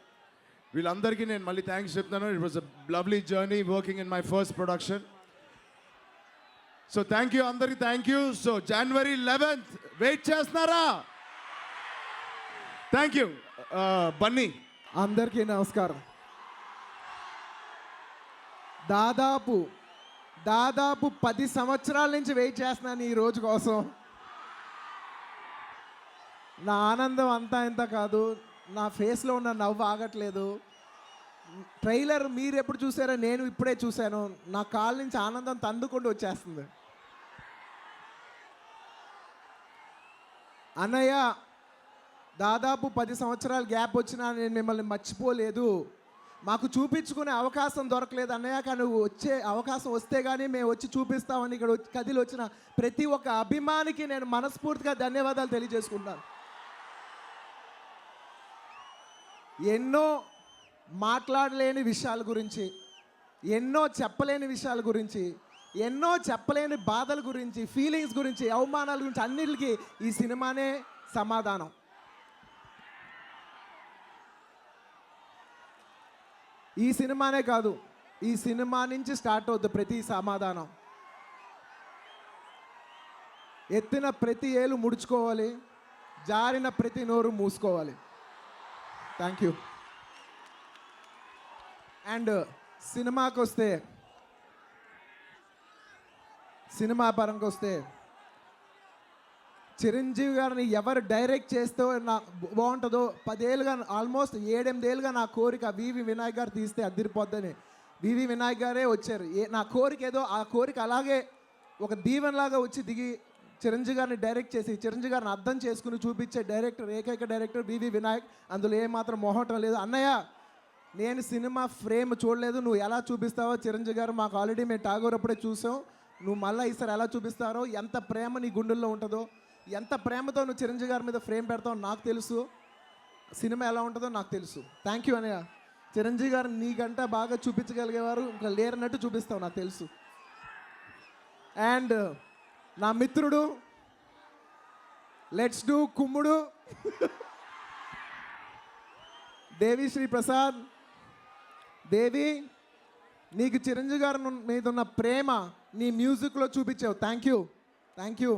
వీళ్ళందరికీ నేను మళ్ళీ థ్యాంక్స్ చెప్తాను. It was a lovely journey working in my first production. So thank you అందరికి, thank you. So January 11th wait చేస్తున్నారా? Thank you. బన్నీ. అందరికీ నమస్కారం. దాదాపు 10 సంవత్సరాల నుంచి వెయిట్ చేస్తున్నాను ఈ రోజు కోసం. నా ఆనందం అంతా ఇంత కాదు, నా ఫేస్లో ఉన్న నవ్వు ఆగట్లేదు. ట్రైలర్ మీరు ఎప్పుడు చూసారో నేను ఇప్పుడే చూశాను. నా కాళ్ళ నుంచి ఆనందం తండుకుంటూ వచ్చేస్తుంది. అన్నయ్య, దాదాపు 10 సంవత్సరాల గ్యాప్ వచ్చినా నేను మిమ్మల్ని మర్చిపోలేదు. మాకు చూపించుకునే అవకాశం దొరకలేదు అన్నయ్య, కానీ వచ్చే అవకాశం వస్తే కానీ మేము వచ్చి చూపిస్తామని ఇక్కడ కదిలి వచ్చిన ప్రతి ఒక్క అభిమానికి నేను మనస్ఫూర్తిగా ధన్యవాదాలు తెలియజేసుకుంటాను. ఎన్నో మాట్లాడలేని విషయాల గురించి, ఎన్నో చెప్పలేని విషయాల గురించి, ఎన్నో చెప్పలేని బాధల గురించి, ఫీలింగ్స్ గురించి, అవమానాల గురించి అన్నిటికీ ఈ సినిమానే సమాధానం. ఈ సినిమానే కాదు, ఈ సినిమా నుంచి స్టార్ట్ అవుతుంది ప్రతి సమాధానం. ఎత్తిన ప్రతి ఏలు ముడుచుకోవాలి, జారిన ప్రతి నోరు మూసుకోవాలి. Thank you. అండ్ సినిమా పరంగా వస్తే చిరంజీవి గారిని ఎవరు డైరెక్ట్ చేస్తే బాగుంటుందో, 10 ఏళ్ళుగా ఆల్మోస్ట్ 7-8 ఏళ్ళుగా నా కోరిక వివి వినాయక్ గారు తీస్తే అదిరిపోద్దని. వివి వినాయక్ గారే వచ్చారు. నా కోరిక ఏదో ఆ కోరిక అలాగే ఒక దీవెనలాగా వచ్చి దిగి చిరంజీవి గారిని డైరెక్ట్ చేసి చిరంజీవి గారిని అర్థం చేసుకుని చూపించే డైరెక్టర్, ఏకైక డైరెక్టర్ వివి వినాయక్. అందులో ఏమాత్రం మొహటం లేదు. అన్నయ్య, నేను సినిమా ఫ్రేమ్ చూడలేదు, నువ్వు ఎలా చూపిస్తావో చిరంజీవి గారు మాకు ఆల్రెడీ మేము టాగోర్ అప్పుడే చూసాం. నువ్వు మళ్ళీ ఈసారి ఎలా చూపిస్తారో, ఎంత ప్రేమ నీ గుండెల్లో ఉంటుందో, ఎంత ప్రేమతో నువ్వు చిరంజీవి గారి మీద ఫ్రేమ్ పెడతావు నాకు తెలుసు. సినిమా ఎలా ఉంటుందో నాకు తెలుసు. థ్యాంక్ యూ అన్నయ్య. చిరంజీవి గారు నీకంటే బాగా చూపించగలిగేవారు ఇంకా లేరన్నట్టు చూపిస్తావు నాకు తెలుసు. అండ్ నా మిత్రుడు, లెట్స్ డూ కుమ్ముడు దేవి శ్రీ ప్రసాద్. దేవి, నీకు చిరంజీవి గారి మీద ఉన్న ప్రేమ నీ మ్యూజిక్లో చూపించావు. Thank you, thank you.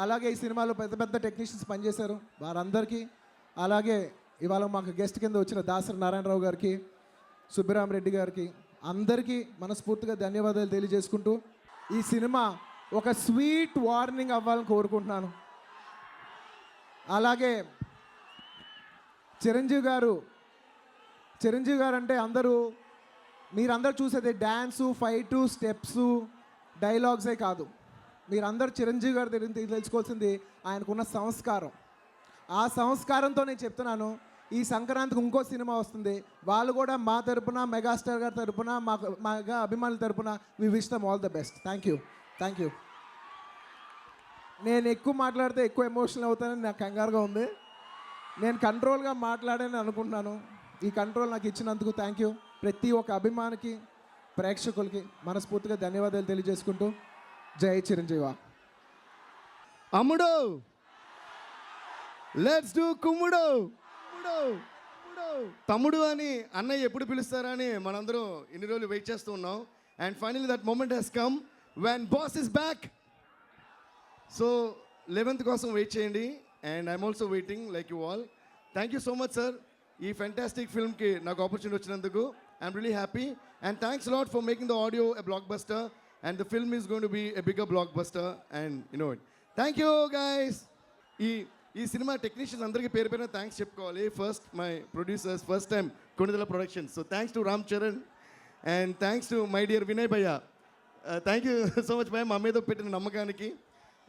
అలాగే ఈ సినిమాలో పెద్ద పెద్ద టెక్నీషియన్స్ పనిచేశారు, వారందరికీ. అలాగే ఇవాళ మాకు గెస్ట్ కింద వచ్చిన దాసరి నారాయణరావు గారికి, సుబ్బిరామరెడ్డి గారికి, అందరికీ మనస్ఫూర్తిగా ధన్యవాదాలు తెలియజేసుకుంటూ ఈ సినిమా ఒక స్వీట్ వార్నింగ్ అవ్వాలని కోరుకుంటున్నాను. అలాగే చిరంజీవి గారు అంటే మీరందరూ చూసేది డ్యాన్సు, ఫైటు, స్టెప్సు, డైలాగ్సే కాదు. మీరందరూ చిరంజీవి గారి దగ్గర తెలుసుకోవాల్సింది ఆయనకున్న సంస్కారం. ఆ సంస్కారంతో నేను చెప్తున్నాను, ఈ సంక్రాంతికి ఇంకో సినిమా వస్తుంది. వాళ్ళు కూడా మా తరపున, మెగాస్టార్ గారి తరపున, మా అభిమానుల తరపున we wish them all the best. Thank you, thank you. నేను ఎక్కువ మాట్లాడితే ఎక్కువ ఎమోషనల్ అవుతానని నాకు కంగారుగా ఉంది. నేను కంట్రోల్గా మాట్లాడాలని అనుకుంటున్నాను. ఈ కంట్రోల్ నాకు ఇచ్చినందుకు థ్యాంక్ యూ. ప్రతి ఒక్క అభిమానికి, ప్రేక్షకులకి మనస్ఫూర్తిగా ధన్యవాదాలు తెలియజేసుకుంటూ జై చిరంజీవ. అమ్ముడు, లెట్స్ డూ కుమ్ముడు. తమ్ముడు అని అన్నయ్య ఎప్పుడు పిలుస్తారని మనందరం ఇన్ని రోజులు వెయిట్ చేస్తూ ఉన్నాం. And finally that moment has come when boss is back. So 11th కోసం వెయిట్ చేయండి. And I'm also waiting like you all. Thank you so much sir, ఈ ఫెంటాస్టిక్ ఫిల్మ్కి నాకు ఆపర్చునిటీ వచ్చినందుకు. I'm really happy. And thanks lot for making the audio a blockbuster. And the film is going to be a bigger blockbuster, and you know it. Thank you guys. ఈ cinema technicians అందరికీ పేరు పేరున thanks చెప్పుకోవాలి. First my producers, first time Konidela productions. So thanks to Ram Charan and thanks to my dear Vinay భయ్య. Thank you so much భయ్య మా మీద పెట్టిన నమ్మకానికి.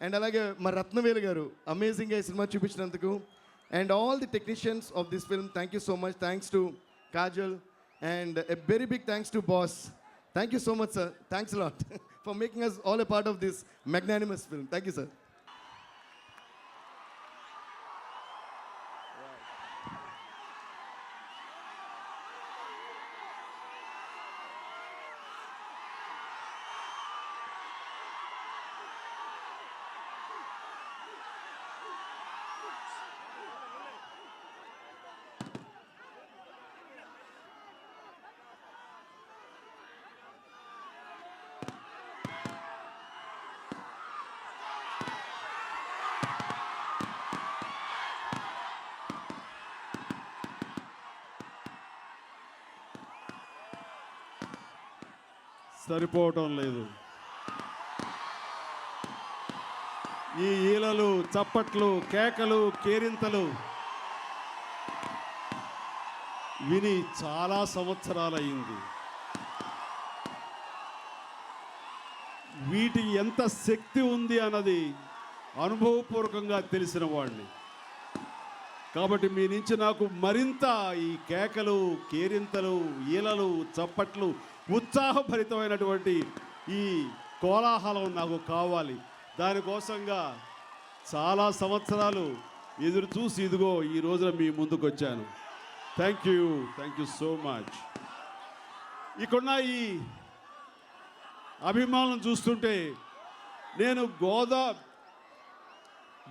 అండ్ అలాగే మా రత్నవేలు గారు అమేజింగ్గా ఈ సినిమా చూపించినందుకు. And all the technicians of this film, thank you so much. Thanks to Kajal and a very big thanks to boss. Thank you so much, sir. Thanks a lot for making us all a part of this magnanimous film. Thank you, sir. సరిపోవటం లేదు. ఈ ఈలలు, చప్పట్లు, కేకలు, కేరింతలు విని చాలా సంవత్సరాలయ్యింది. వీటికి ఎంత శక్తి ఉంది అన్నది అనుభవపూర్వకంగా తెలిసిన వాడిని. కాబట్టి మీ నుంచి నాకు మరింత ఈ కేకలు, కేరింతలు, ఈలలు, చప్పట్లు, ఉత్సాహభరితమైనటువంటి ఈ కోలాహలం నాకు కావాలి. దానికోసంగా చాలా సంవత్సరాలు ఎదురు చూసి ఇదిగో ఈ రోజున మీ ముందుకు వచ్చాను. Thank you so much. ఇక్కడున్న ఈ అభిమానులను చూస్తుంటే నేను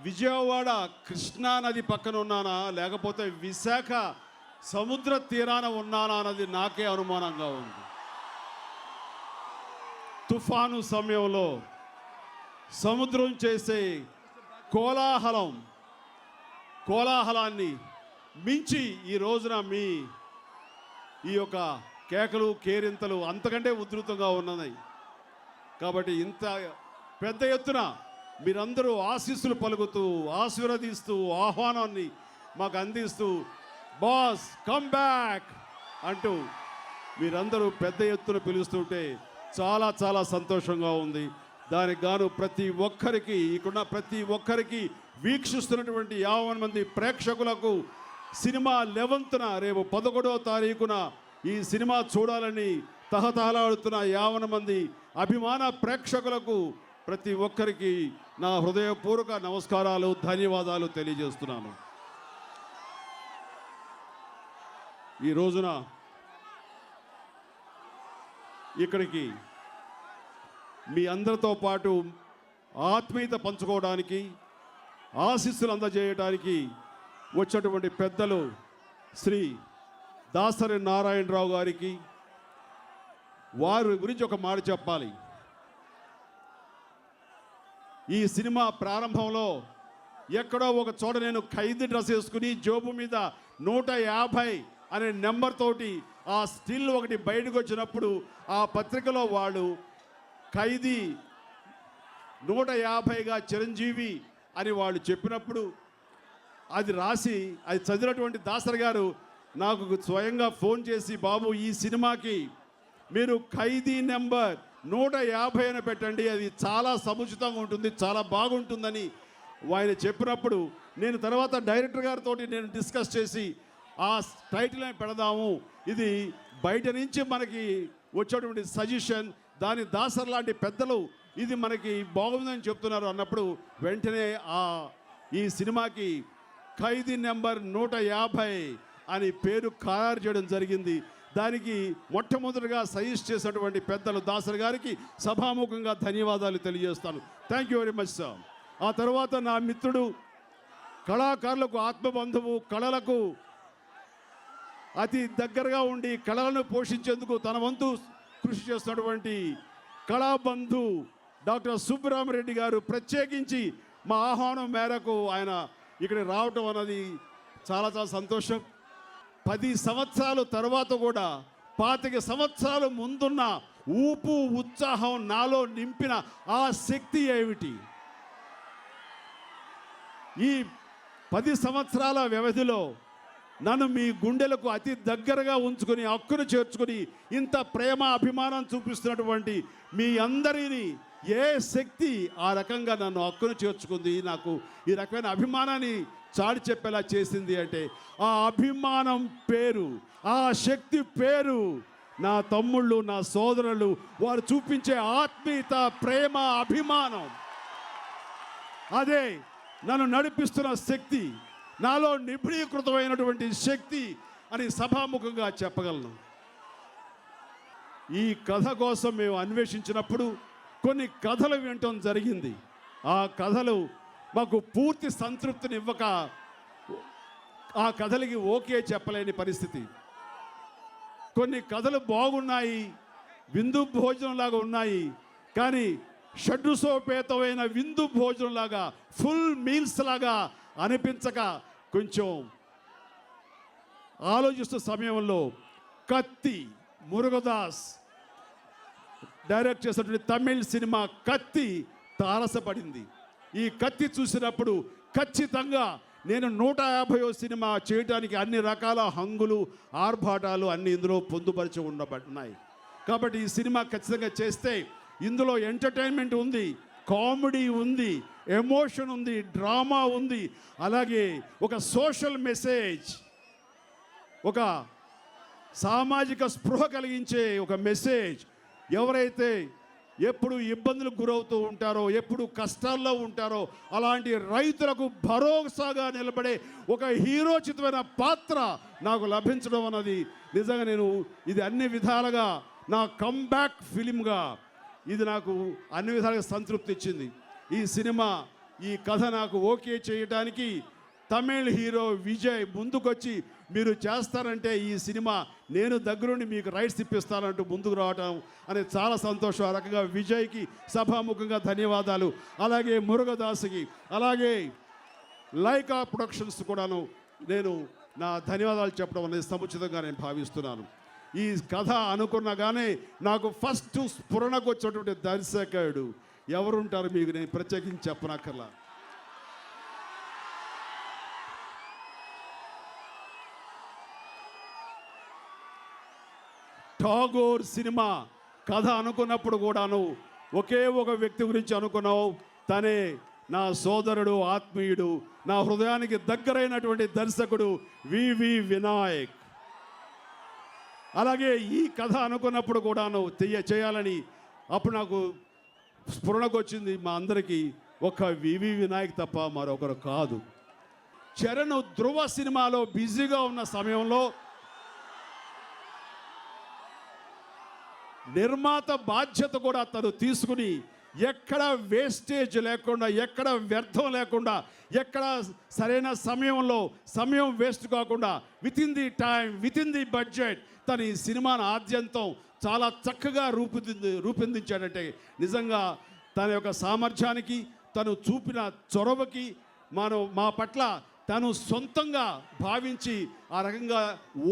విజయవాడ కృష్ణా నది పక్కన ఉన్నానా లేకపోతే విశాఖ సముద్ర తీరాన ఉన్నానా అన్నది నాకే అనుమానంగా ఉంది. తుఫాను సమయంలో సముద్రం చేసే కోలాహలాన్ని మించి ఈ రోజున ఈ యొక్క కేకలు కేరింతలు అంతకంటే ఉధృతంగా ఉన్నది. కాబట్టి ఇంత పెద్ద ఎత్తున మీరందరూ ఆశీస్సులు పలుకుతూ ఆశీర్వదిస్తూ ఆహ్వానాన్ని మాకు అందిస్తూ బాస్ కమ్ బ్యాక్ అంటూ మీరందరూ పెద్ద ఎత్తున పిలుస్తుంటే చాలా చాలా సంతోషంగా ఉంది. దానికి గాను ప్రతి ఒక్కరికి వీక్షిస్తున్నటువంటి 50 మంది ప్రేక్షకులకు సినిమా 11న రేపు 11వ తారీఖున ఈ సినిమా చూడాలని తహతహలాడుతున్న 50 మంది అభిమాన ప్రేక్షకులకు ప్రతి ఒక్కరికి నా హృదయపూర్వక నమస్కారాలు, ధన్యవాదాలు తెలియజేస్తున్నాను. ఈ రోజున ఇక్కడికి మీ అందరితో పాటు ఆత్మీయత పంచుకోవడానికి, ఆశీస్సులు అందజేయడానికి వచ్చినటువంటి పెద్దలు శ్రీ దాసరి నారాయణరావు గారికి వారి గురించి ఒక మాట చెప్పాలి. ఈ సినిమా ప్రారంభంలో ఎక్కడో ఒక చోట నేను ఖైదీ డ్రెస్ వేసుకుని జోబు మీద 150 అనే నెంబర్ తోటి ఆ స్టిల్ ఒకటి బయటకు వచ్చినప్పుడు ఆ పత్రికలో వాళ్ళు ఖైదీ 150గా చిరంజీవి అని వాళ్ళు చెప్పినప్పుడు అది రాసి అది చదివినటువంటి దాసరి గారు నాకు స్వయంగా ఫోన్ చేసి, బాబు ఈ సినిమాకి మీరు ఖైదీ నెంబర్ 150 అని పెట్టండి, అది చాలా సముచితంగా ఉంటుంది, చాలా బాగుంటుందని ఆయన చెప్పినప్పుడు నేను తర్వాత డైరెక్టర్ గారితో నేను డిస్కస్ చేసి ఆ టైటిల్ పెడదాము, ఇది బయట నుంచి మనకి వచ్చేటువంటి సజెషన్, దాని దాసర్ లాంటి పెద్దలు ఇది మనకి బాగుందని చెప్తున్నారు అన్నప్పుడు వెంటనే ఈ సినిమాకి ఖైదీ నెంబర్ 150 అని పేరు ఖరారు చేయడం జరిగింది. దానికి మొట్టమొదటిగా సజెస్ట్ చేసినటువంటి పెద్దలు దాసరి గారికి సభాముఖంగా ధన్యవాదాలు తెలియజేస్తాను. Thank you very much sir. ఆ తర్వాత నా మిత్రుడు, కళాకారులకు ఆత్మబంధువు, కళలకు అతి దగ్గరగా ఉండి కళలను పోషించేందుకు తన వంతు కృషి చేస్తున్నటువంటి కళాబంధు డాక్టర్ సుబ్బరామరెడ్డి గారు ప్రత్యేకించి మా ఆహ్వానం మేరకు ఆయన ఇక్కడ రావటం అన్నది చాలా చాలా సంతోషం. 10 సంవత్సరాల తర్వాత కూడా 25 సంవత్సరాల ముందున్న ఊపు ఉత్సాహం నాలో నింపిన ఆ శక్తి ఏమిటి? ఈ 10 సంవత్సరాల వ్యవధిలో నన్ను మీ గుండెలకు అతి దగ్గరగా ఉంచుకొని హక్కును చేర్చుకొని ఇంత ప్రేమ అభిమానం చూపిస్తున్నటువంటి మీ అందరినీ ఏ శక్తి ఆ రకంగా నన్ను హక్కును చేర్చుకుంది, నాకు ఈ రకమైన అభిమానాన్ని చాటి చెప్పేలా చేసింది అంటే ఆ అభిమానం పేరు, ఆ శక్తి పేరు నా తమ్ముళ్ళు, నా సోదరులు, వారు చూపించే ఆత్మీయత, ప్రేమ, అభిమానం. అదే నన్ను నడిపిస్తున్న శక్తి, నాలో నిబిడీకృతమైనటువంటి శక్తి అని సభాముఖంగా చెప్పగలను. ఈ కథ కోసం మేము అన్వేషించినప్పుడు కొన్ని కథలు వినటం జరిగింది. ఆ కథలు మాకు పూర్తి సంతృప్తిని ఇవ్వక ఆ కథలకి ఓకే చెప్పలేని పరిస్థితి. కొన్ని కథలు బాగున్నాయి, విందు భోజనంలాగా ఉన్నాయి, కానీ షడ్రుసోపేతమైన విందు భోజనంలాగా, ఫుల్ మీల్స్ లాగా అనిపించక కొంచెం ఆలోచిస్తున్న సమయంలో కత్తి, మురుగదాస్ డైరెక్ట్ చేసినటువంటి తమిళ్ సినిమా కత్తి తారసపడింది. ఈ కత్తి చూసినప్పుడు ఖచ్చితంగా నేను 150వ సినిమా చేయడానికి అన్ని రకాల హంగులు, ఆర్భాటాలు అన్ని ఇందులో పొందుపరిచి ఉన్నాయి. కాబట్టి ఈ సినిమా ఖచ్చితంగా చేస్తే ఇందులో ఎంటర్టైన్మెంట్ ఉంది, కామెడీ ఉంది, ఎమోషన్ ఉంది, డ్రామా ఉంది, అలాగే ఒక సోషల్ మెసేజ్, ఒక సామాజిక స్పృహ కలిగించే ఒక మెసేజ్. ఎవరైతే ఎప్పుడు ఇబ్బందులకు గురవుతూ ఉంటారో, ఎప్పుడు కష్టాల్లో ఉంటారో అలాంటి రైతులకు భరోసాగా నిలబడే ఒక హీరోచితమైన పాత్ర నాకు లభించడం అన్నది నిజంగా నేను ఇది అన్ని విధాలుగా నా కమ్బ్యాక్ ఫిలింగా ఇది నాకు అన్ని విధాలుగా సంతృప్తి ఇచ్చింది. ఈ సినిమా ఈ కథ నాకు ఓకే చేయడానికి తమిళ్ హీరో విజయ్ ముందుకొచ్చి మీరు చేస్తారంటే ఈ సినిమా నేను దగ్గరుండి మీకు రైట్స్ ఇప్పిస్తానంటూ ముందుకు రావటం అనేది చాలా సంతోషం. ఆ రకంగా విజయ్కి సభాముఖంగా ధన్యవాదాలు. అలాగే మురుగదాసుకి, అలాగే లైకా ప్రొడక్షన్స్ కూడాను నేను నా ధన్యవాదాలు చెప్పడం అనేది సముచితంగా నేను భావిస్తున్నాను. ఈ కథ అనుకున్నగానే నాకు ఫస్ట్ స్ఫురణకు వచ్చినటువంటి దర్శకుడు ఎవరుంటారు మీకు నేను ప్రత్యేకించి చెప్పనక్కర్లా. ఠాగూర్ సినిమా కథ అనుకున్నప్పుడు కూడాను ఒకే ఒక వ్యక్తి గురించి అనుకున్నావు, తనే నా సోదరుడు, ఆత్మీయుడు, నా హృదయానికి దగ్గరైనటువంటి దర్శకుడు వివి వినాయక్. అలాగే ఈ కథ అనుకున్నప్పుడు కూడాను చేయాలని అప్పుడు నాకు స్ఫురణకు వచ్చింది మా అందరికీ ఒక వివి వినాయక్ తప్ప మరొకరు కాదు. చరణ్ ధ్రువ సినిమాలో బిజీగా ఉన్న సమయంలో నిర్మాత బాధ్యత కూడా తను తీసుకుని ఎక్కడ వేస్టేజ్ లేకుండా, ఎక్కడ వ్యర్థం లేకుండా, ఎక్కడ సరైన సమయం వేస్ట్ కాకుండా within the time, within the budget తను ఈ సినిమాను ఆద్యంతం చాలా చక్కగా రూపొందించాడంటే నిజంగా తన యొక్క సామర్థ్యానికి, తను చూపిన చొరవకి మా పట్ల తను సొంతంగా భావించి ఆ రకంగా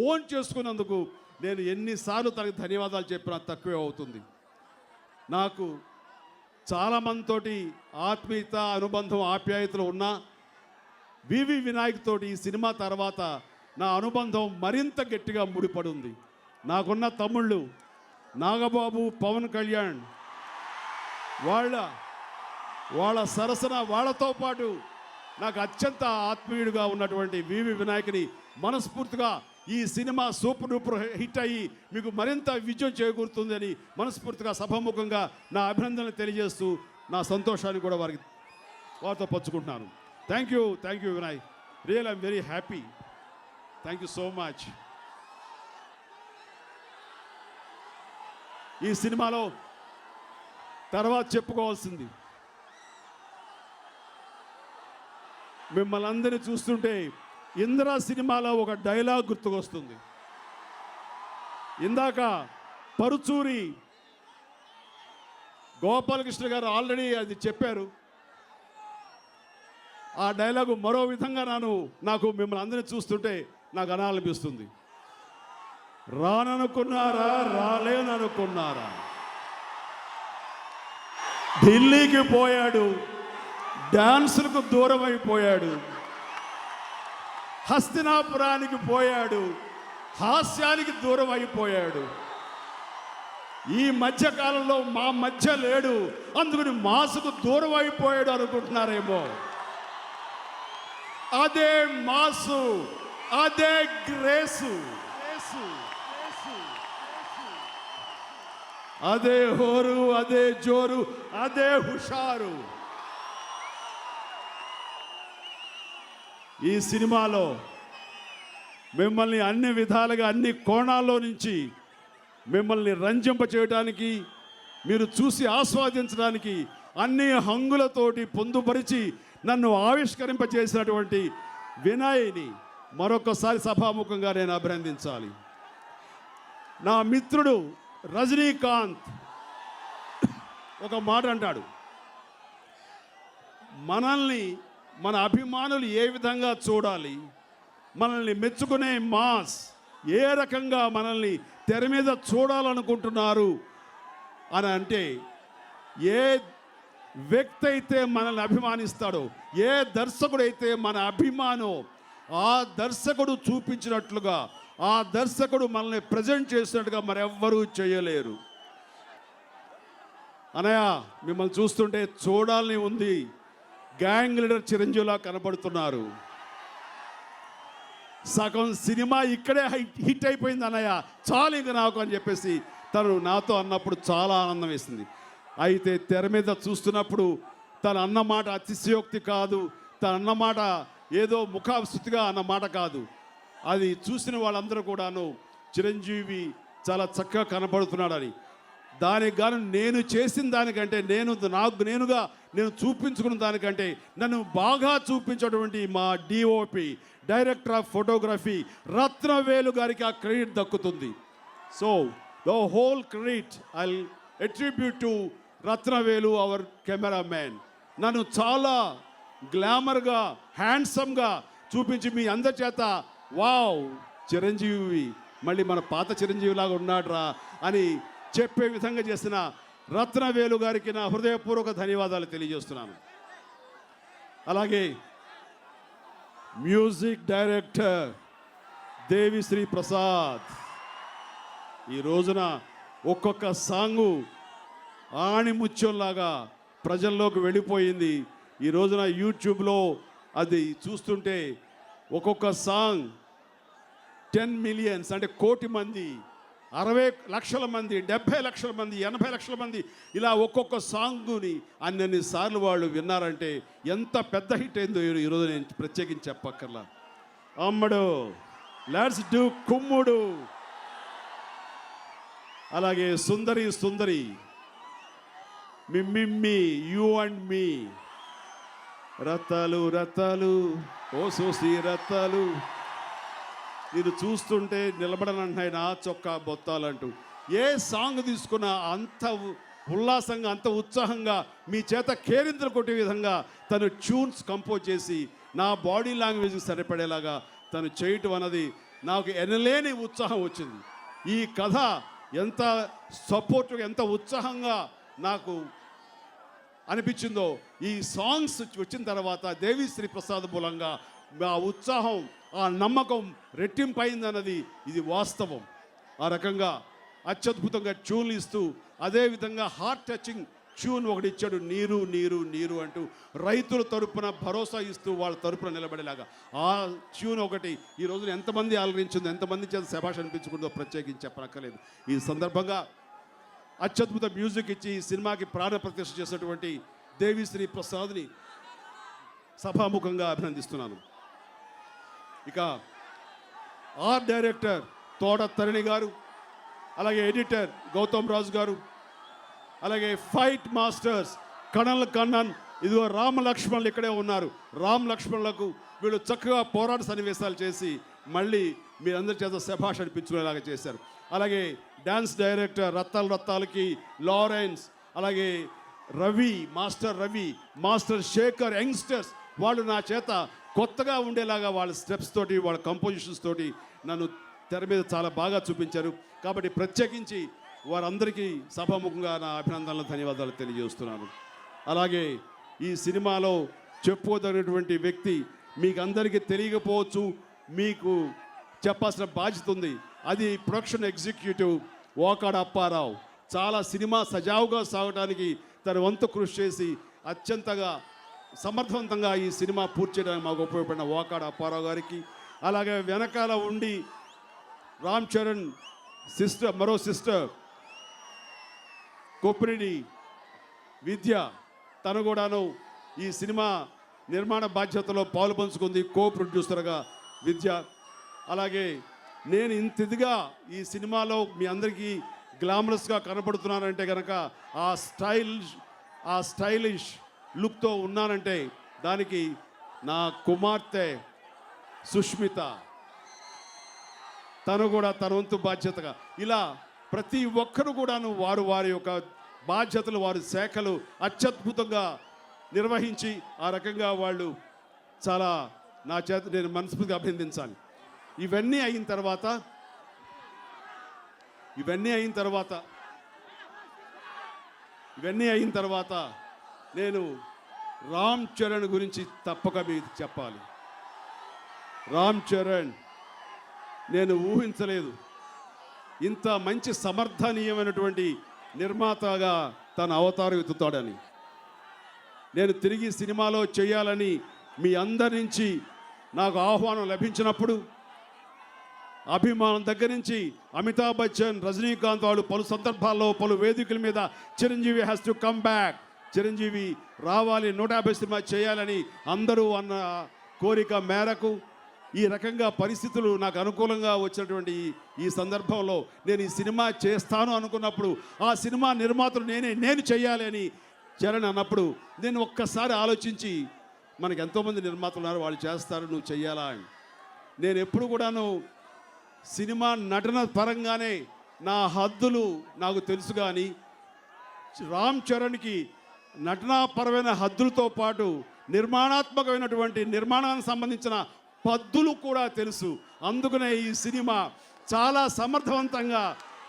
ఓన్ చేసుకున్నందుకు నేను ఎన్నిసార్లు తనకు ధన్యవాదాలు చెప్పినా తక్కువే అవుతుంది. నాకు చాలామందితోటి ఆత్మీయత, అనుబంధం, ఆప్యాయతలు ఉన్నా వివి వినాయక్ తోటి ఈ సినిమా తర్వాత నా అనుబంధం మరింత గట్టిగా ముడిపడి ఉంది. నాకున్న తమ్ముళ్ళు నాగబాబు, పవన్ కళ్యాణ్ వాళ్ళ సరసన వాళ్ళతో పాటు నాకు అత్యంత ఆత్మీయుడిగా ఉన్నటువంటి వివి వినాయక్ని మనస్ఫూర్తిగా ఈ సినిమా సూపర్ డూపర్ హిట్ అయ్యి మీకు మరింత విజయం చేకూరుతుందని మనస్ఫూర్తిగా సభాముఖంగా నా అభినందనలు తెలియజేస్తూ నా సంతోషాన్ని కూడా వారితో పంచుకుంటున్నాను. Thank you Vinayak, real I'm very happy. Thank you so much. ఈ సినిమాలో తర్వాత చెప్పుకోవాల్సింది, మిమ్మల్ని అందరినీ చూస్తుంటే ఇందిరా సినిమాలో ఒక డైలాగ్ గుర్తుకొస్తుంది. ఇందాక పరుచూరి గోపాలకృష్ణ గారు ఆల్రెడీ అది చెప్పారు. ఆ డైలాగు మరో విధంగా నాకు మిమ్మల్ని అందరినీ చూస్తుంటే నాకు అనాలనిపిస్తుంది. రాననుకున్నారా, రాలేననుకున్నారా, ఢిల్లీకి పోయాడు, డాన్సులకు దూరం అయిపోయాడు, హస్తినాపురానికి పోయాడు, హాస్యానికి దూరం అయిపోయాడు, ఈ మధ్యకాలంలో మా మధ్య లేడు, అందుకని మాసుకు దూరం అయిపోయాడు అనుకుంటున్నారేమో. అదే మాసు, అదే గ్రేసు, అదే హోరు, అదే జోరు, అదే హుషారు. ఈ సినిమాలో మిమ్మల్ని అన్ని విధాలుగా, అన్ని కోణాల్లో నుంచి మిమ్మల్ని రంజింప చేయడానికి, మీరు చూసి ఆస్వాదించడానికి అన్ని హంగులతోటి పొందుపరిచి నన్ను ఆవిష్కరింపజేసినటువంటి వినయ్ని మరొకసారి సభాముఖంగా నేను అభినందించాలి. నా మిత్రుడు రజనీకాంత్ ఒక మాట అంటాడు, మనల్ని మన అభిమానులు ఏ విధంగా చూడాలి, మనల్ని మెచ్చుకునే మాస్ ఏ రకంగా మనల్ని తెర మీద చూడాలనుకుంటున్నారు అని అంటే, ఏ వ్యక్తి అయితే మనల్ని అభిమానిస్తాడో, ఏ దర్శకుడైతే మన అభిమానం, ఆ దర్శకుడు చూపించినట్లుగా, ఆ దర్శకుడు మనల్ని ప్రజెంట్ చేసినట్టుగా మరెవ్వరూ చేయలేరు. అనయ్య, మిమ్మల్ని చూస్తుంటే చూడాలని ఉంది. గ్యాంగ్ లీడర్ చిరంజీవిలా కనబడుతున్నారు. సగం సినిమా ఇక్కడే హిట్ అయిపోయింది అన్నయ్య, చాలు ఇంక నాకు అని చెప్పేసి తను నాతో అన్నప్పుడు చాలా ఆనందం వేసింది. అయితే తెర మీద చూస్తున్నప్పుడు తన అన్నమాట అతిశయోక్తి కాదు, తన అన్నమాట ఏదో ముఖాస్తుతిగా అన్నమాట కాదు. అది చూసిన వాళ్ళందరూ కూడాను చిరంజీవి చాలా చక్కగా కనబడుతున్నాడని, దానికి గాను నేను చేసిన దానికంటే, నేను చూపించుకున్న దానికంటే నన్ను బాగా చూపించేటువంటి మా DOP director of photography Rathnavelu గారికి ఆ క్రెడిట్ దక్కుతుంది. So the whole credit I attribute to Rathnavelu, our cameraman. నన్ను చాలా గ్లామర్గా, హ్యాండ్సమ్గా చూపించి మీ అందరి చేత వావ్ చిరంజీవి మళ్ళీ మన పాత చిరంజీవిలాగా ఉన్నాడ్రా అని చెప్పే విధంగా చేసిన రత్నవేలు గారికి నా హృదయపూర్వక ధన్యవాదాలు తెలియజేస్తున్నాను. అలాగే మ్యూజిక్ డైరెక్టర్ దేవిశ్రీ ప్రసాద్, ఈ రోజున ఒక్కొక్క సాంగు ఆణిముత్యంలాగా ప్రజల్లోకి వెళ్ళిపోయింది. ఈ రోజున యూట్యూబ్లో అది చూస్తుంటే ఒక్కొక్క సాంగ్ 10 మిలియన్స్ అంటే 1 కోటి మంది, 60 లక్షల మంది, 70 లక్షల మంది, 80 లక్షల మంది ఇలా ఒక్కొక్క సాంగుని అన్ని సార్లు వాళ్ళు విన్నారంటే ఎంత పెద్ద హిట్ అయిందో ఈరోజు నేను ప్రత్యేకించి చెప్పక్కర్లా. అమ్మడు లెట్స్ డూ కుమ్ముడు, అలాగే సుందరి సుందరి, మిమ్మి యూ అండ్ మీ, రత్తాలు రత్తాలు ఓ సోసి రత్తాలు, నేను చూస్తుంటే నిలబడనంటున్నాయి నా చొక్కా బొత్తాలంటూ. ఏ సాంగ్ తీసుకున్నా అంత ఉల్లాసంగా, అంత ఉత్సాహంగా మీ చేత కేరింతలు కొట్టే విధంగా తను ట్యూన్స్ కంపోజ్ చేసి నా బాడీ లాంగ్వేజ్కి సరిపడేలాగా తను చేయటం అన్నది నాకు ఎనలేని ఉత్సాహం వచ్చింది. ఈ కథ ఎంత సపోర్ట్గా, ఎంత ఉత్సాహంగా నాకు అనిపించిందో ఈ సాంగ్స్ వచ్చిన తర్వాత దేవిశ్రీ ప్రసాద్ మూలంగా ఆ ఉత్సాహం, ఆ నమ్మకం రెట్టింపైందన్నది ఇది వాస్తవం. ఆ రకంగా అత్యద్భుతంగా ట్యూన్లు ఇస్తూ, అదేవిధంగా హార్ట్ టచింగ్ ట్యూన్ ఒకటి ఇచ్చాడు, నీరు నీరు నీరు అంటూ రైతుల తరపున భరోసా ఇస్తూ వాళ్ళ తరపున నిలబడేలాగా ఆ ట్యూన్ ఒకటి ఈ రోజున ఎంతమంది ఆలరించిందో, ఎంతమంది చేత శభాష్ అనిపించుకుందో ప్రత్యేకించి చెప్పనక్కర్లేదు. ఈ సందర్భంగా అత్యద్భుత మ్యూజిక్ ఇచ్చి ఈ సినిమాకి ప్రాణ ప్రతిష్ఠ చేసినటువంటి దేవిశ్రీ ప్రసాద్ని సభాముఖంగా అభినందిస్తున్నాను. ఇక ఆర్ట్ డైరెక్టర్ తోట తరణి గారు, అలాగే ఎడిటర్ గౌతమ్ రాజు గారు, అలాగే ఫైట్ మాస్టర్స్ కణల్ కన్నన్, ఇదిగో రామ లక్ష్మణులు ఇక్కడే ఉన్నారు. రామ్ లక్ష్మణులకు వీళ్ళు చక్కగా పోరాట సన్నివేశాలు చేసి మళ్ళీ మీరందరి చేత శభాష్ అనిపించుకునేలాగా చేశారు. అలాగే డ్యాన్స్ డైరెక్టర్ రత్తాలకి లారెన్స్, అలాగే రవి, మాస్టర్ శేఖర్, యంగ్స్టర్స్ వాళ్ళు నా చేత కొత్తగా ఉండేలాగా వాళ్ళ స్టెప్స్ తోటి, వాళ్ళ కంపోజిషన్స్ తోటి నన్ను తెర మీద చాలా బాగా చూపించారు. కాబట్టి ప్రత్యేకించి వారందరికీ సభాముఖంగా నా అభినందనలు, ధన్యవాదాలు తెలియజేస్తున్నాను. అలాగే ఈ సినిమాలో చెప్పుకోదగినటువంటి వ్యక్తి మీకు అందరికీ తెలియకపోవచ్చు, మీకు చెప్పాల్సిన బాధ్యత ఉంది. అది ప్రొడక్షన్ ఎగ్జిక్యూటివ్ వాకాడ అప్పారావు. చాలా సినిమా సజావుగా సాగడానికి తన వంతు కృషి చేసి అత్యంతగా సమర్థవంతంగా ఈ సినిమా పూర్తి చేయడానికి మాకు ఉపయోగపడిన వాకాడ అప్పారావు గారికి, అలాగే వెనకాల ఉండి రామ్ చరణ్ సిస్టర్, మరో సిస్టర్ కొప్పిరెడ్డి విద్య, తను కూడాను ఈ సినిమా నిర్మాణ బాధ్యతలో పాలు పంచుకుంది, కో ప్రొడ్యూసర్గా విద్య. అలాగే నేను ఇంతదిగా ఈ సినిమాలో మీ అందరికీ గ్లామరస్గా కనబడుతున్నానంటే కనుక ఆ స్టైలిష్ లుక్తో ఉన్నానంటే దానికి నా కుమార్తె సుష్మిత, తను కూడా తన వంతు బాధ్యతగా ఇలా ప్రతి ఒక్కరు కూడాను వారి యొక్క బాధ్యతలు, వారి శాఖలు అత్యద్భుతంగా నిర్వహించి ఆ రకంగా వాళ్ళు చాలా నా చేత నేను మనస్ఫూర్తిగా అభినందించాలి. ఇవన్నీ అయిన తర్వాత నేను రామ్ చరణ్ గురించి తప్పక మీకు చెప్పాలి. రామ్ చరణ్ నేను ఊహించలేదు ఇంత మంచి సమర్థనీయమైనటువంటి నిర్మాతగా తన అవతారం ఎత్తుతాడని. నేను తిరిగి సినిమాలో చేయాలని మీ అందరి నుంచి నాకు ఆహ్వానం లభించినప్పుడు అభిమానం దగ్గర నుంచి అమితాబ్ బచ్చన్, రజనీకాంత్ వాళ్ళు పలు సందర్భాల్లో పలు వేదికల మీద Chiranjeevi has to come back, Chiranjeevi రావాలి, 150 సినిమా చేయాలని అందరూ అన్న కోరిక మేరకు ఈ రకంగా పరిస్థితులు నాకు అనుకూలంగా వచ్చినటువంటి ఈ సందర్భంలో నేను ఈ సినిమా చేస్తాను అనుకున్నప్పుడు ఆ సినిమా నిర్మాతలు నేను చేయాలి అని చరణ్ అన్నప్పుడు నేను ఒక్కసారి ఆలోచించి మనకు ఎంతోమంది నిర్మాతలు ఉన్నారు, వాళ్ళు చేస్తారు, నువ్వు చెయ్యాలా అని. నేను ఎప్పుడు కూడాను సినిమా నటన పరంగానే నా హద్దులు నాకు తెలుసు, కానీ రామ్ చరణ్కి నటనాపరమైన హద్దులతో పాటు నిర్మాణాత్మకమైనటువంటి నిర్మాణానికి సంబంధించిన పద్దులు కూడా తెలుసు. అందుకనే ఈ సినిమా చాలా సమర్థవంతంగా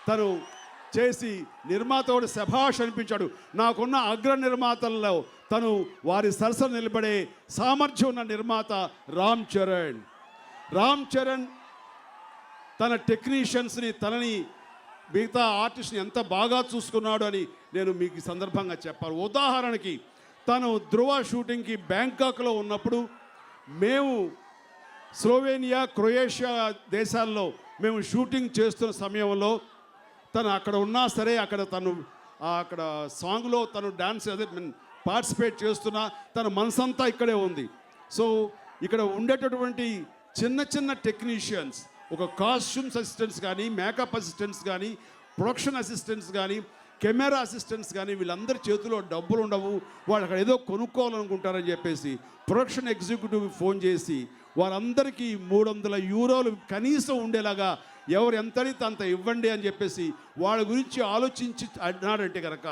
తను చేసి నిర్మాతోడు శభాష్ అనిపించాడు. నాకున్న అగ్ర నిర్మాతల్లో తను వారి సరసన నిలబడే సామర్థ్యం ఉన్న నిర్మాత రామ్ చరణ్. రామ్ చరణ్ తన టెక్నీషియన్స్ని, తనని మిగతా ఆర్టిస్ట్ని ఎంత బాగా చూసుకున్నాడు అని నేను మీకు ఈ సందర్భంగా చెప్పాలి. ఉదాహరణకి తను ధ్రువ షూటింగ్కి బ్యాంకాక్లో ఉన్నప్పుడు మేము స్లోవేనియా, క్రొయేషియా దేశాల్లో మేము షూటింగ్ చేస్తున్న సమయంలో తను అక్కడ ఉన్నా సరే అక్కడ సాంగ్లో తను డాన్స్ పార్టిసిపేట్ చేస్తున్నా తన మనసంతా ఇక్కడే ఉంది. సో ఇక్కడ ఉండేటటువంటి చిన్న చిన్న టెక్నీషియన్స్, ఒక కాస్ట్యూమ్స్ అసిస్టెంట్స్ కానీ, మేకప్ అసిస్టెంట్స్ కానీ, ప్రొడక్షన్ అసిస్టెంట్స్ కానీ, కెమెరా అసిస్టెంట్స్ కానీ వీళ్ళందరి చేతిలో డబ్బులు ఉండవు, వాళ్ళు అక్కడ ఏదో కొనుక్కోవాలనుకుంటారని చెప్పేసి ప్రొడక్షన్ ఎగ్జిక్యూటివ్ ఫోన్ చేసి వారందరికీ 300 యూరోలు కనీసం ఉండేలాగా ఎవరు ఎంతైతే అంత ఇవ్వండి అని చెప్పేసి వాళ్ళ గురించి ఆలోచించి అన్నాడంటే కనుక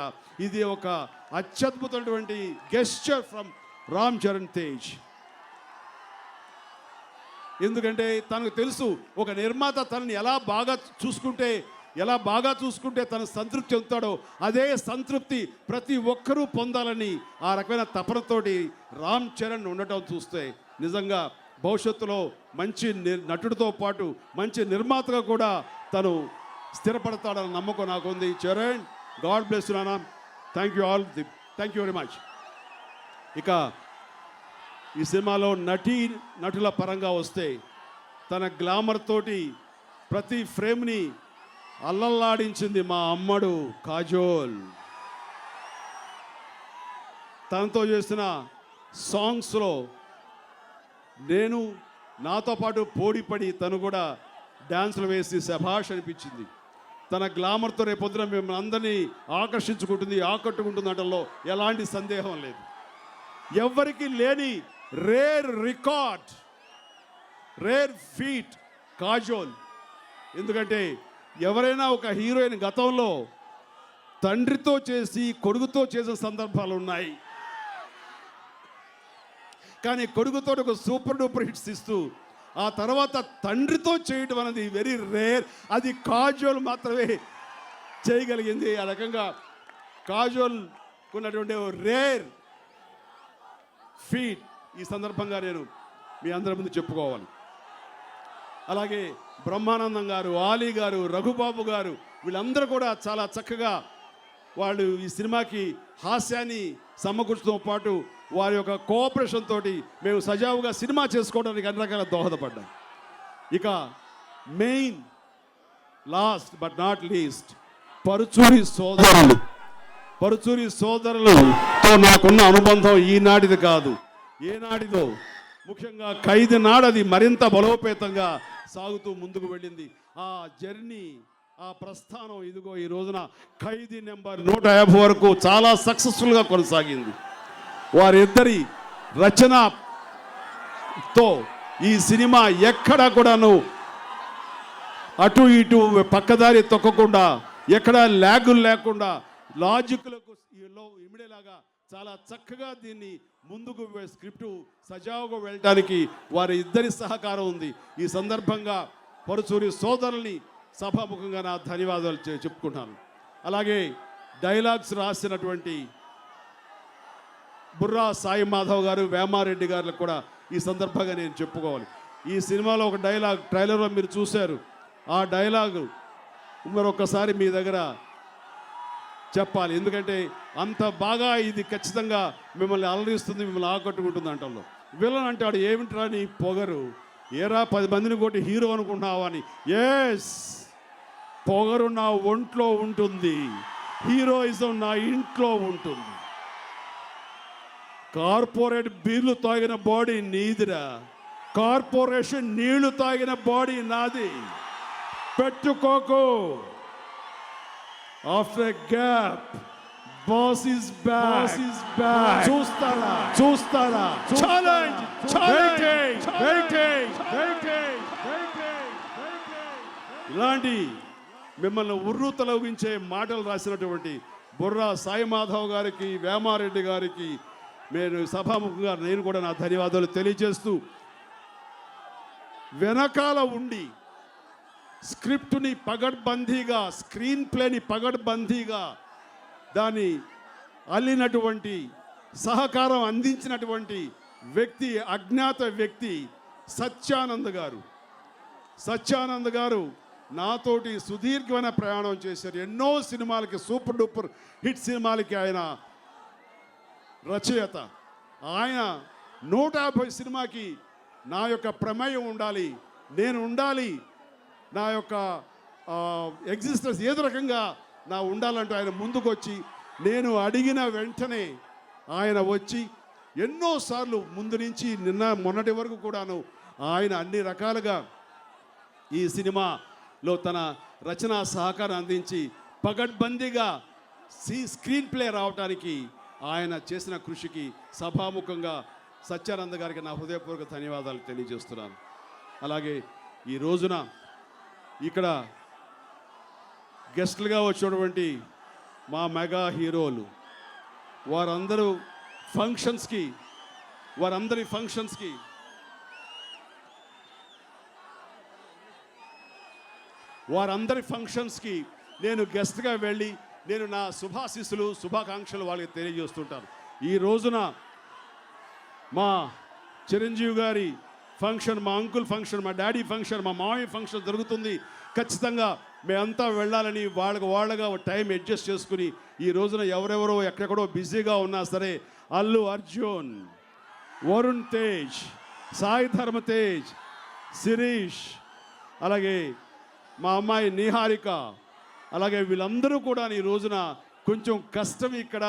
ఇది ఒక అత్యద్భుతమైనటువంటి గెస్చర్ ఫ్రమ్ రామ్ చరణ్ తేజ్. ఎందుకంటే తనకు తెలుసు ఒక నిర్మాత తనని ఎలా బాగా చూసుకుంటే తను సంతృప్తి చెందుతాడో అదే సంతృప్తి ప్రతి ఒక్కరూ పొందాలని ఆ రకమైన తపనతోటి రామ్ చరణ్ ఉండటం చూస్తే నిజంగా భవిష్యత్తులో మంచి నటుడితో పాటు మంచి నిర్మాతగా కూడా తను స్థిరపడతాడన్న నమ్మకం నాకు ఉంది. చరణ్, గాడ్ బ్లెస్ యు నాన్న. Thank you all, thank you very much. ఇక ఈ సినిమాలో నటుల పరంగా వస్తే తన గ్లామర్ తోటి ప్రతి ఫ్రేమ్ని అల్లల్లాడించింది మా అమ్మడు కాజోల్. తనతో చేసిన సాంగ్స్లో నేను నాతో పాటు పోటీపడి తను కూడా డ్యాన్సులు వేసి శభాష్ అనిపించింది. తన గ్లామర్తో రేపొద్దున మిమ్మల్ని అందరినీ ఆకట్టుకుంటుంది అనడంలో ఎలాంటి సందేహం లేదు. ఎవరికి లేని rare record, rare feet Kajol. ఎందుకంటే ఎవరైనా ఒక హీరోయిన్ గతంలో తండ్రితో చేసి కొడుకుతో చేసిన సందర్భాలు ఉన్నాయి, కానీ కొడుకుతో ఒక సూపర్ డూపర్ హిట్స్ ఇస్తూ ఆ తర్వాత తండ్రితో చేయడం అనేది వెరీ రేర్. అది కాజోల్ మాత్రమే చేయగలిగింది. ఆ రకంగా కాజోల్ ఉన్నటువంటి రేర్ ఫీట్ ఈ సందర్భంగా నేను మీ అందరి ముందు చెప్పుకోవాలి. అలాగే బ్రహ్మానందం గారు, ఆలీ గారు, రఘుబాబు గారు వీళ్ళందరూ కూడా చాలా చక్కగా వాళ్ళు ఈ సినిమాకి హాస్యాన్ని సమకూర్చడంతో పాటు వారి యొక్క కోఆపరేషన్ తోటి మేము సజావుగా సినిమా చేసుకోవడానికి అన్ని రకాల దోహదపడ్డాం. ఇక main last but not least Paruchuri సోదరులతో నాకున్న అనుబంధం ఈనాటిది కాదు, ఏనాటిదో. ముఖ్యంగా ఖైదీ నాడది మరింత బలోపేతంగా సాగుతూ ముందుకు వెళ్ళింది. ఆ జర్నీ, ఆ ప్రస్థానం ఇదిగో ఈ రోజున ఖైదీ నెంబర్ 150 వరకు చాలా సక్సెస్ఫుల్గా కొనసాగింది. వారిద్దరి రచనతో ఈ సినిమా ఎక్కడా కూడాను అటు ఇటు పక్కదారి తొక్కకుండా, ఎక్కడా ల్యాగులు లేకుండా లాజిక్లకు ఇమిడేలాగా చాలా చక్కగా దీన్ని ముందుకు స్క్రిప్టు సజావుగా వెళ్ళడానికి వారి ఇద్దరి సహకారం ఉంది. ఈ సందర్భంగా పరుచూరి సోదరుల్ని సభాముఖంగా నా ధన్యవాదాలు చెప్పుకుంటాను. అలాగే డైలాగ్స్ రాసినటువంటి బుర్రా సాయి మాధవ్ గారు, వేమారెడ్డి గారికి కూడా ఈ సందర్భంగా నేను చెప్పుకోవాలి. ఈ సినిమాలో ఒక డైలాగ్ ట్రైలర్లో మీరు చూశారు. ఆ డైలాగు మరొకసారి మీ దగ్గర చెప్పాలి, ఎందుకంటే అంత బాగా ఇది ఖచ్చితంగా మిమ్మల్ని అలరిస్తుంది, మిమ్మల్ని ఆకట్టుకుంటుంది అంటలో. విలన్ అంటాడు, ఏమిట్రా నీ పొగరు, ఏరా 10 మందిని కొట్టి హీరో అనుకుంటున్నావా అని. ఎస్, పొగరు నా ఒంట్లో ఉంటుంది, హీరోయిజం నా ఇంట్లో ఉంటుంది. కార్పొరేట్ బీర్లు తాగిన బాడీ నీదిరా, కార్పొరేషన్ నీళ్లు తాగిన బాడీ నాది. పెట్టుకోకు. After a gap boss is back. చూస్తారా ఛాలెంజ్. ఇలాంటి మిమ్మల్ని ఉర్రు తొలగించే మాటలు రాసినటువంటి బుర్రా సాయి మాధవ్ గారికి, వేమారెడ్డి గారికి నేను సభాముఖంగా నేను కూడా నా ధన్యవాదాలు తెలియజేస్తూ, వెనకాల ఉండి స్క్రిప్ట్ని పగడ్బందీగా, స్క్రీన్ ప్లేని పగడ్బందీగా దాన్ని అల్లినటువంటి, సహకారం అందించినటువంటి వ్యక్తి, అజ్ఞాత వ్యక్తి సత్యానంద్ గారు. సత్యానంద్ గారు నాతోటి సుదీర్ఘమైన ప్రయాణం చేశారు. ఎన్నో సినిమాలకి, సూపర్ డూపర్ హిట్ సినిమాలకి ఆయన రచయిత. ఆయన 150 సినిమాకి నా యొక్క ప్రమేయం ఉండాలి, నేను ఉండాలి, నా యొక్క ఎగ్జిస్టెన్స్ ఏదో రకంగా నా ఉండాలంటూ ఆయన ముందుకు వచ్చి, నేను అడిగిన వెంటనే ఆయన వచ్చి ఎన్నోసార్లు ముందు నుంచి మొన్నటి వరకు కూడాను ఆయన అన్ని రకాలుగా ఈ సినిమాలో తన రచనా సహకారం అందించి పగడ్బందీగా స్క్రీన్ ప్లే రావడానికి ఆయన చేసిన కృషికి సభాముఖంగా సత్యానంద గారికి నా హృదయపూర్వక ధన్యవాదాలు తెలియజేస్తున్నాను. అలాగే ఈ రోజున ఇక్కడ గెస్ట్లుగా వచ్చినటువంటి మా మెగా హీరోలు, వారందరి ఫంక్షన్స్కి నేను గెస్ట్గా వెళ్ళి నేను నా శుభాకాంక్షలు వాళ్ళకి తెలియజేస్తుంటాను. ఈ రోజున మా చిరంజీవి గారి ఫంక్షన్, మా అంకుల్ ఫంక్షన్, మా డాడీ ఫంక్షన్, మా మామయ్య ఫంక్షన్ జరుగుతుంది. ఖచ్చితంగా మేమంతా వెళ్ళాలని వాళ్ళగా టైం అడ్జస్ట్ చేసుకుని ఈ రోజున ఎవరెవరో ఎక్కడెక్కడో బిజీగా ఉన్నా సరే అల్లు అర్జున్, వరుణ్ తేజ్, సాయి ధర్మ తేజ్, శిరీష్, అలాగే మా అమ్మాయి నిహారిక, అలాగే వీళ్ళందరూ కూడా ఈ రోజున కొంచెం కష్టం, ఇక్కడ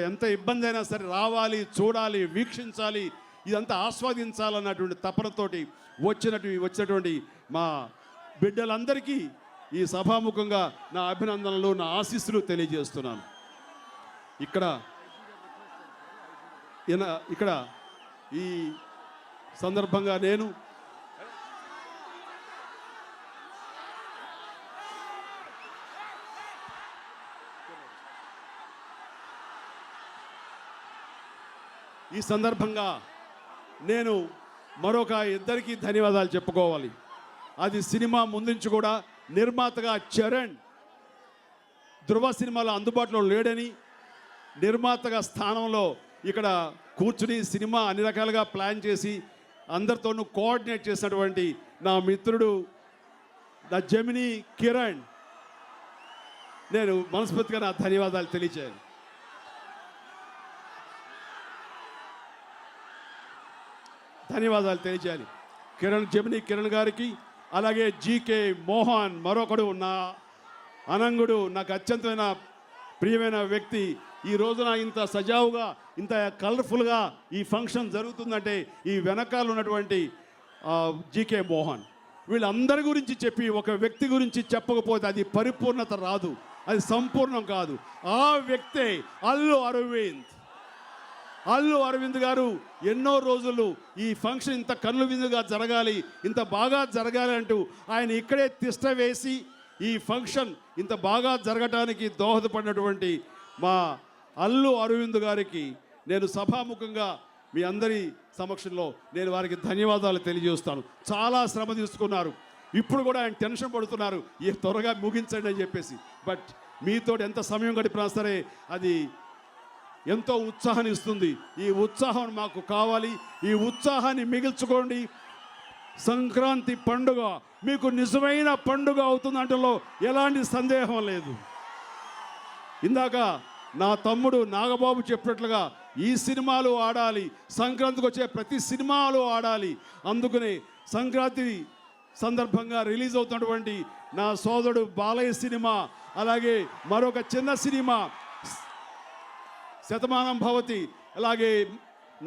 ఎంత ఇబ్బంది అయినా సరే రావాలి, చూడాలి, వీక్షించాలి, ఇదంతా ఆస్వాదించాలన్నటువంటి తపనతోటి వచ్చినటువంటి మా బిడ్డలందరికీ ఈ సభాముఖంగా నా అభినందనలు, నా ఆశీస్సులు తెలియజేస్తున్నాను. ఇక్కడ ఈ సందర్భంగా నేను మరొక ఇద్దరికి ధన్యవాదాలు చెప్పుకోవాలి. అది సినిమా ముందుంచి కూడా నిర్మాతగా చరణ్ ధృవ సినిమాలో అందుబాటులో లేడని నిర్మాతగా స్థానంలో ఇక్కడ కూర్చుని సినిమా అన్ని రకాలుగా ప్లాన్ చేసి అందరితోనూ కోఆర్డినేట్ చేసినటువంటి నా మిత్రుడు నా జెమిని కిరణ్, నేను మనస్ఫూర్తిగా నా ధన్యవాదాలు తెలియజేయాలి. జెమిని కిరణ్ గారికి, అలాగే జీకే మోహన్, మరొకడు నా అనంగుడు, నాకు అత్యంతమైన ప్రియమైన వ్యక్తి. ఈ రోజున ఇంత సజావుగా, ఇంత కలర్ఫుల్గా ఈ ఫంక్షన్ జరుగుతుందంటే ఈ వెనకాల ఉన్నటువంటి జీకే మోహన్, వీళ్ళందరి గురించి చెప్పి ఒక వ్యక్తి గురించి చెప్పకపోతే అది పరిపూర్ణత రాదు, అది సంపూర్ణం కాదు. ఆ వ్యక్తే అల్లు అరవింద్ గారు ఎన్నో రోజులు ఈ ఫంక్షన్ ఇంత కన్నుల విందుగా జరగాలి, ఇంత బాగా జరగాలి అంటూ ఆయన ఇక్కడే తిష్ట వేసి ఈ ఫంక్షన్ ఇంత బాగా జరగటానికి దోహదపడినటువంటి మా అల్లు అరవింద్ గారికి నేను సభాముఖంగా మీ అందరి సమక్షంలో నేను వారికి ధన్యవాదాలు తెలియజేస్తాను. చాలా శ్రమ తీసుకున్నారు, ఇప్పుడు కూడా ఆయన టెన్షన్ పడుతున్నారు త్వరగా ముగించండి అని చెప్పేసి. బట్ మీతో ఎంత సమయం గడిపినా సరే అది ఎంతో ఉత్సాహాన్ని ఇస్తుంది. ఈ ఉత్సాహం మాకు కావాలి, ఈ ఉత్సాహాన్ని మిగిల్చుకోండి. సంక్రాంతి పండుగ మీకు నిజమైన పండుగ అవుతుందంటలో ఎలాంటి సందేహం లేదు. ఇందాక నా తమ్ముడు నాగబాబు చెప్పినట్లుగా ఈ సినిమాలు ఆడాలి, సంక్రాంతికి వచ్చే ప్రతి సినిమాలు ఆడాలి. అందుకని సంక్రాంతి సందర్భంగా రిలీజ్ అవుతున్నటువంటి నా సోదరుడు బాలయ్య సినిమా, అలాగే మరొక చిన్న సినిమా శతమానం భవతి, అలాగే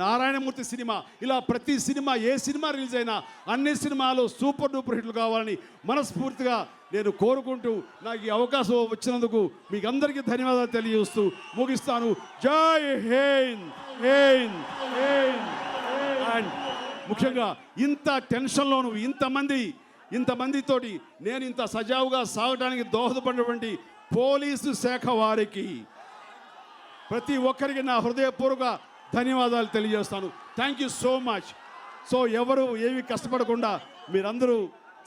నారాయణమూర్తి సినిమా, ఇలా ప్రతి సినిమా ఏ సినిమా రిలీజ్ అయినా అన్ని సినిమాలు సూపర్ డూపర్ హిట్లు కావాలని మనస్ఫూర్తిగా నేను కోరుకుంటూ నాకు ఈ అవకాశం వచ్చినందుకు మీకు అందరికీ ధన్యవాదాలు తెలియజేస్తూ ముగిస్తాను. జై హింద్. అండ్ ముఖ్యంగా ఇంత టెన్షన్లోను ఇంతమందితోటి నేను ఇంత సజావుగా సాగడానికి దోహదపడినటువంటి పోలీసు శాఖ వారికి ప్రతి ఒక్కరికి నా హృదయపూర్వక ధన్యవాదాలు తెలియజేస్తాను. Thank you so much. So ఎవరు ఏమీ కష్టపడకుండా మీరందరూ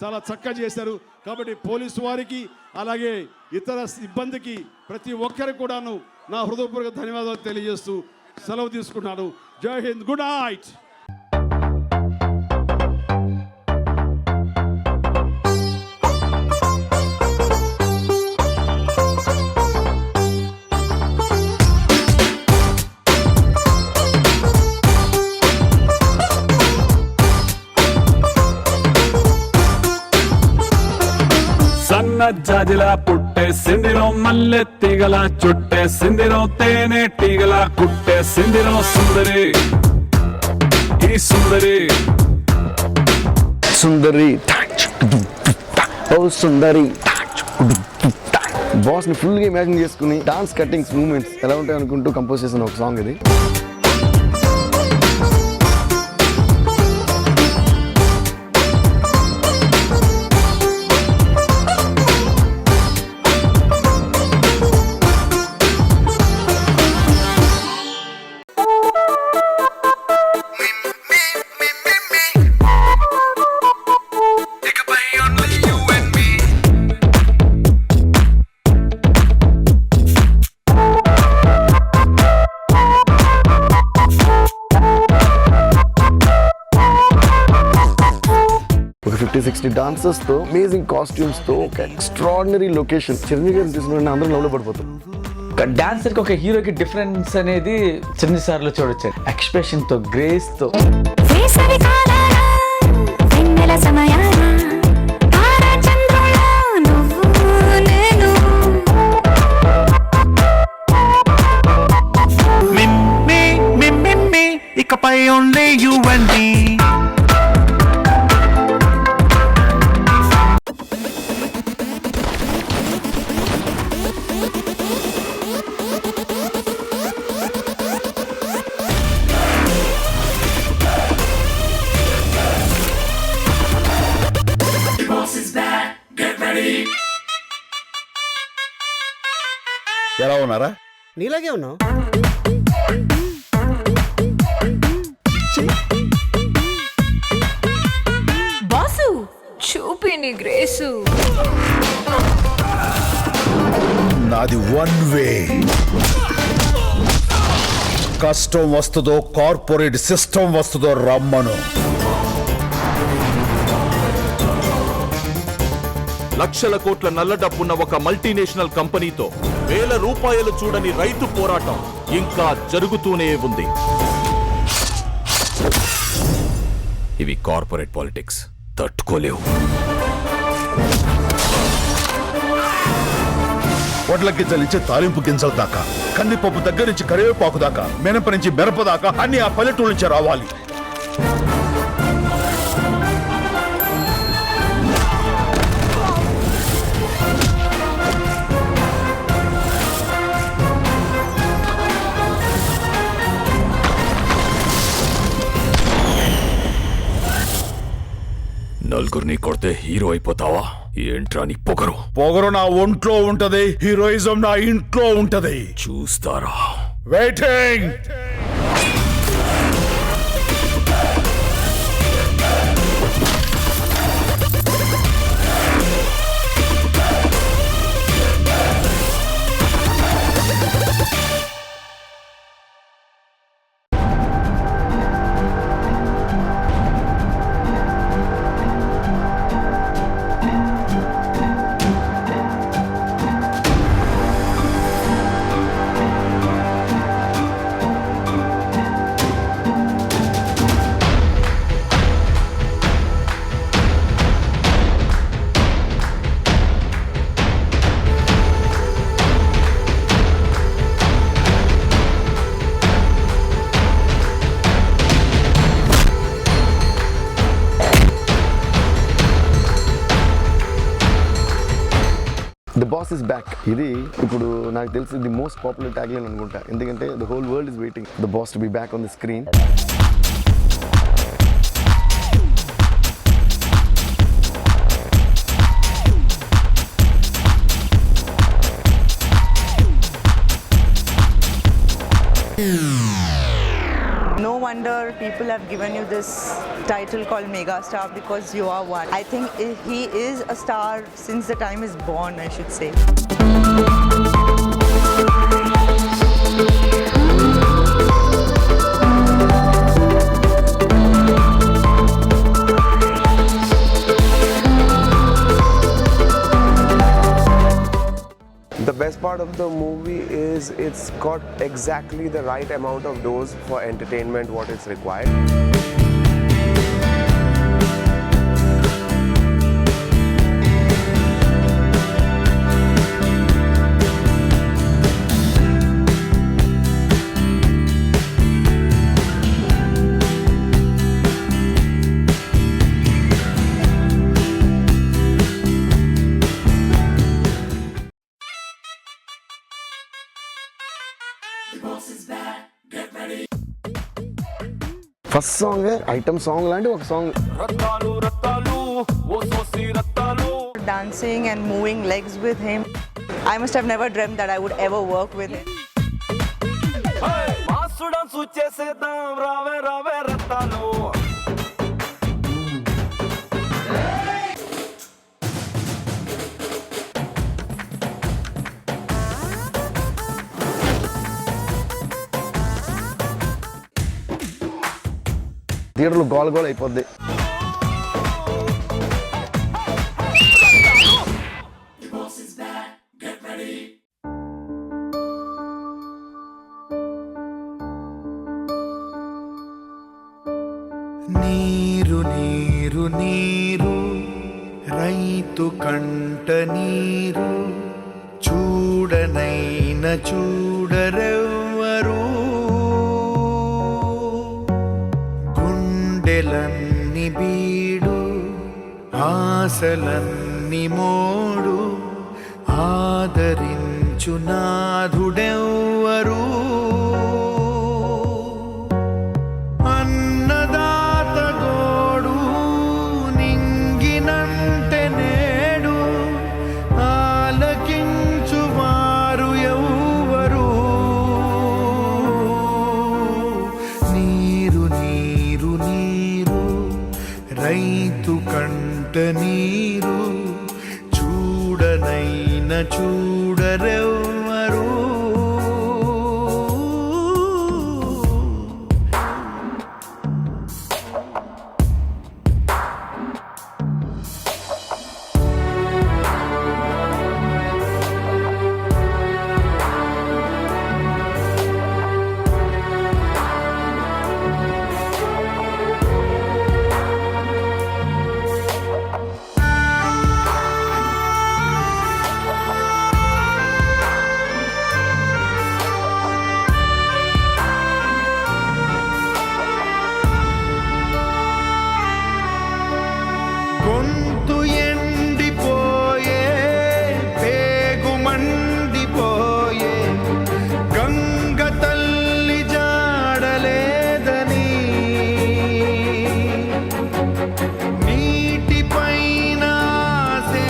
చాలా చక్కగా చేశారు. కాబట్టి పోలీసు వారికి అలాగే ఇతర సిబ్బందికి ప్రతి ఒక్కరికి కూడాను నా హృదయపూర్వక ధన్యవాదాలు తెలియజేస్తూ సెలవు తీసుకున్నాను. జై హింద్. Good night. సన్న జాజిలా పుట్టే సిందిరో మల్లె తీగల చుట్టే సిందిరో తేనె టీగల కుట్టే సిందిరో సుందరి ఈ సుందరి సుందరి ఓ సుందరి బాస్ ని ఫుల్ గా ఇమాజిన్ చేసుకుని డాన్స్ కట్టింగ్స్ మూమెంట్స్ ఎలా ఉంటాయి అనుకుంటూ కంపోజ్ చేసిన ఒక సాంగ్ ఇది. ఒక 50-60 డాన్సర్స్ తో అమేజింగ్ కాస్ట్యూమ్స్ తో ఒక ఎక్స్ట్రాడినరీ లొకేషన్. చిరంజీవి గారిని చూసిన అందరూ లవ్ లో పడిపోతారు. డాన్సర్ కి ఒక హీరోకి డిఫరెన్స్ అనేది చిరంజీవి సార్ లో చూడొచ్చు. ఎక్స్ప్రెషన్ తో, గ్రేస్ తో. ఇకపై ఓన్లీ యు అండ్ మీ. ఎలా ఉన్నారా? నీలాగే ఉన్నావు. బాసు చూపిని గ్రేసు. నాది వన్ వే. కష్టం వస్తుందో కార్పొరేట్ సిస్టమ్ వస్తుందో రమ్మను. లక్షల కోట్ల నల్ల డబ్బున్న ఒక మల్టీనేషనల్ కంపెనీతో వేల రూపాయలు చూడని రైతు పోరాటం ఇంకా జరుగుతూనే ఉంది. ఇవి కార్పొరేట్ పాలిటిక్స్ తట్టుకోలేవు. వడ్ల గింజల నుంచి తాలింపు గింజల దాకా, కందిపప్పు దగ్గర నుంచి కరివేపాకు దాకా, మినప నుంచి మిరప దాకా అన్ని ఆ పల్లెటూరు నుంచి రావాలి. నలుగురిని కొడితే హీరో అయిపోతావా? ఏంట్రా నీ పొగరు? పొగరు నా ఒంట్లో ఉంటది, హీరోయిజం నా ఇంట్లో ఉంటది. చూస్తారా? వెయిటింగ్. Is back. ఇది ఇప్పుడు నాకు తెలిసి the most popular tag line అనుకుంటా, ఎందుకంటే the whole world is waiting the boss to be back on the screen. No wonder people have given you this title called Mega Star, because you are one. I think he is a star since the time he's born, I should say. The best part of the movie is it's got exactly the right amount of dose for entertainment, what it's required. First song item song లాంటి ఒక song. Dancing and moving legs with him. I must have never dreamt that I would ever work with him. థియేటర్లో గోల గోల అయిపోద్ది. నీరు నీరు నీరు రైతు కంట నీరు చూడనైన చూడరెవ్వరు గుండెలన్ని బీడు ఆశలన్ని మోడు ఆదరించు నాథుడెవ్వరు అన్నదాత గోడు నింగినంటే నేడు ఆలకించు వారు ఎవ్వరు నీరు నీరు నీరు రైతు కంట నీరు చూడనైన చూడరెవ్వరు గొంతు ఎండిపోయే పేగు మండిపోయే గంగ తల్లి జాడలేదని నీటిపైన ఆసే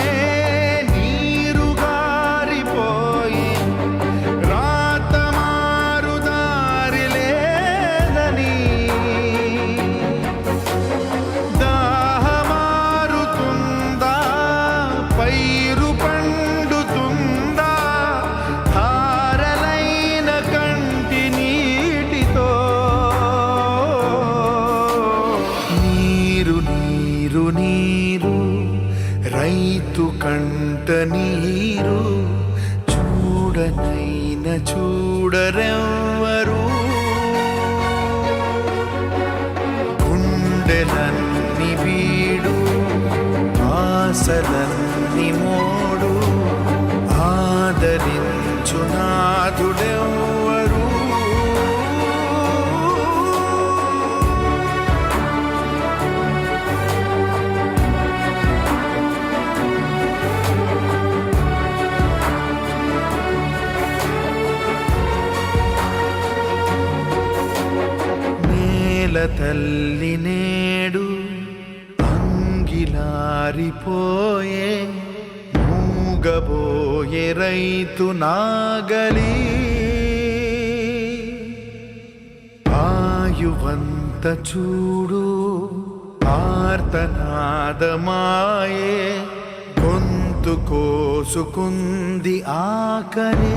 నీరు గారిపోయే రాత మారు దారి లేదని దాహమారుతుందా పైరు పండుతుందా ధారలైన కంటి నీటితో నీరు నీరు నీరు రైతు కంట నీరు చూడనైన చూడరెవ్వరు గుండెలన్ని బీడు ఆశలన్ని మోడు ఆదరించు నాథుడెవ్వరు నేల తల్లి నేడు అంగిలారిపోయే మూగబోయే రైతు నాగలి ఆయువంత చూడు ఆర్తనాదమాయే గొంతు కోసుకుంది ఆకలి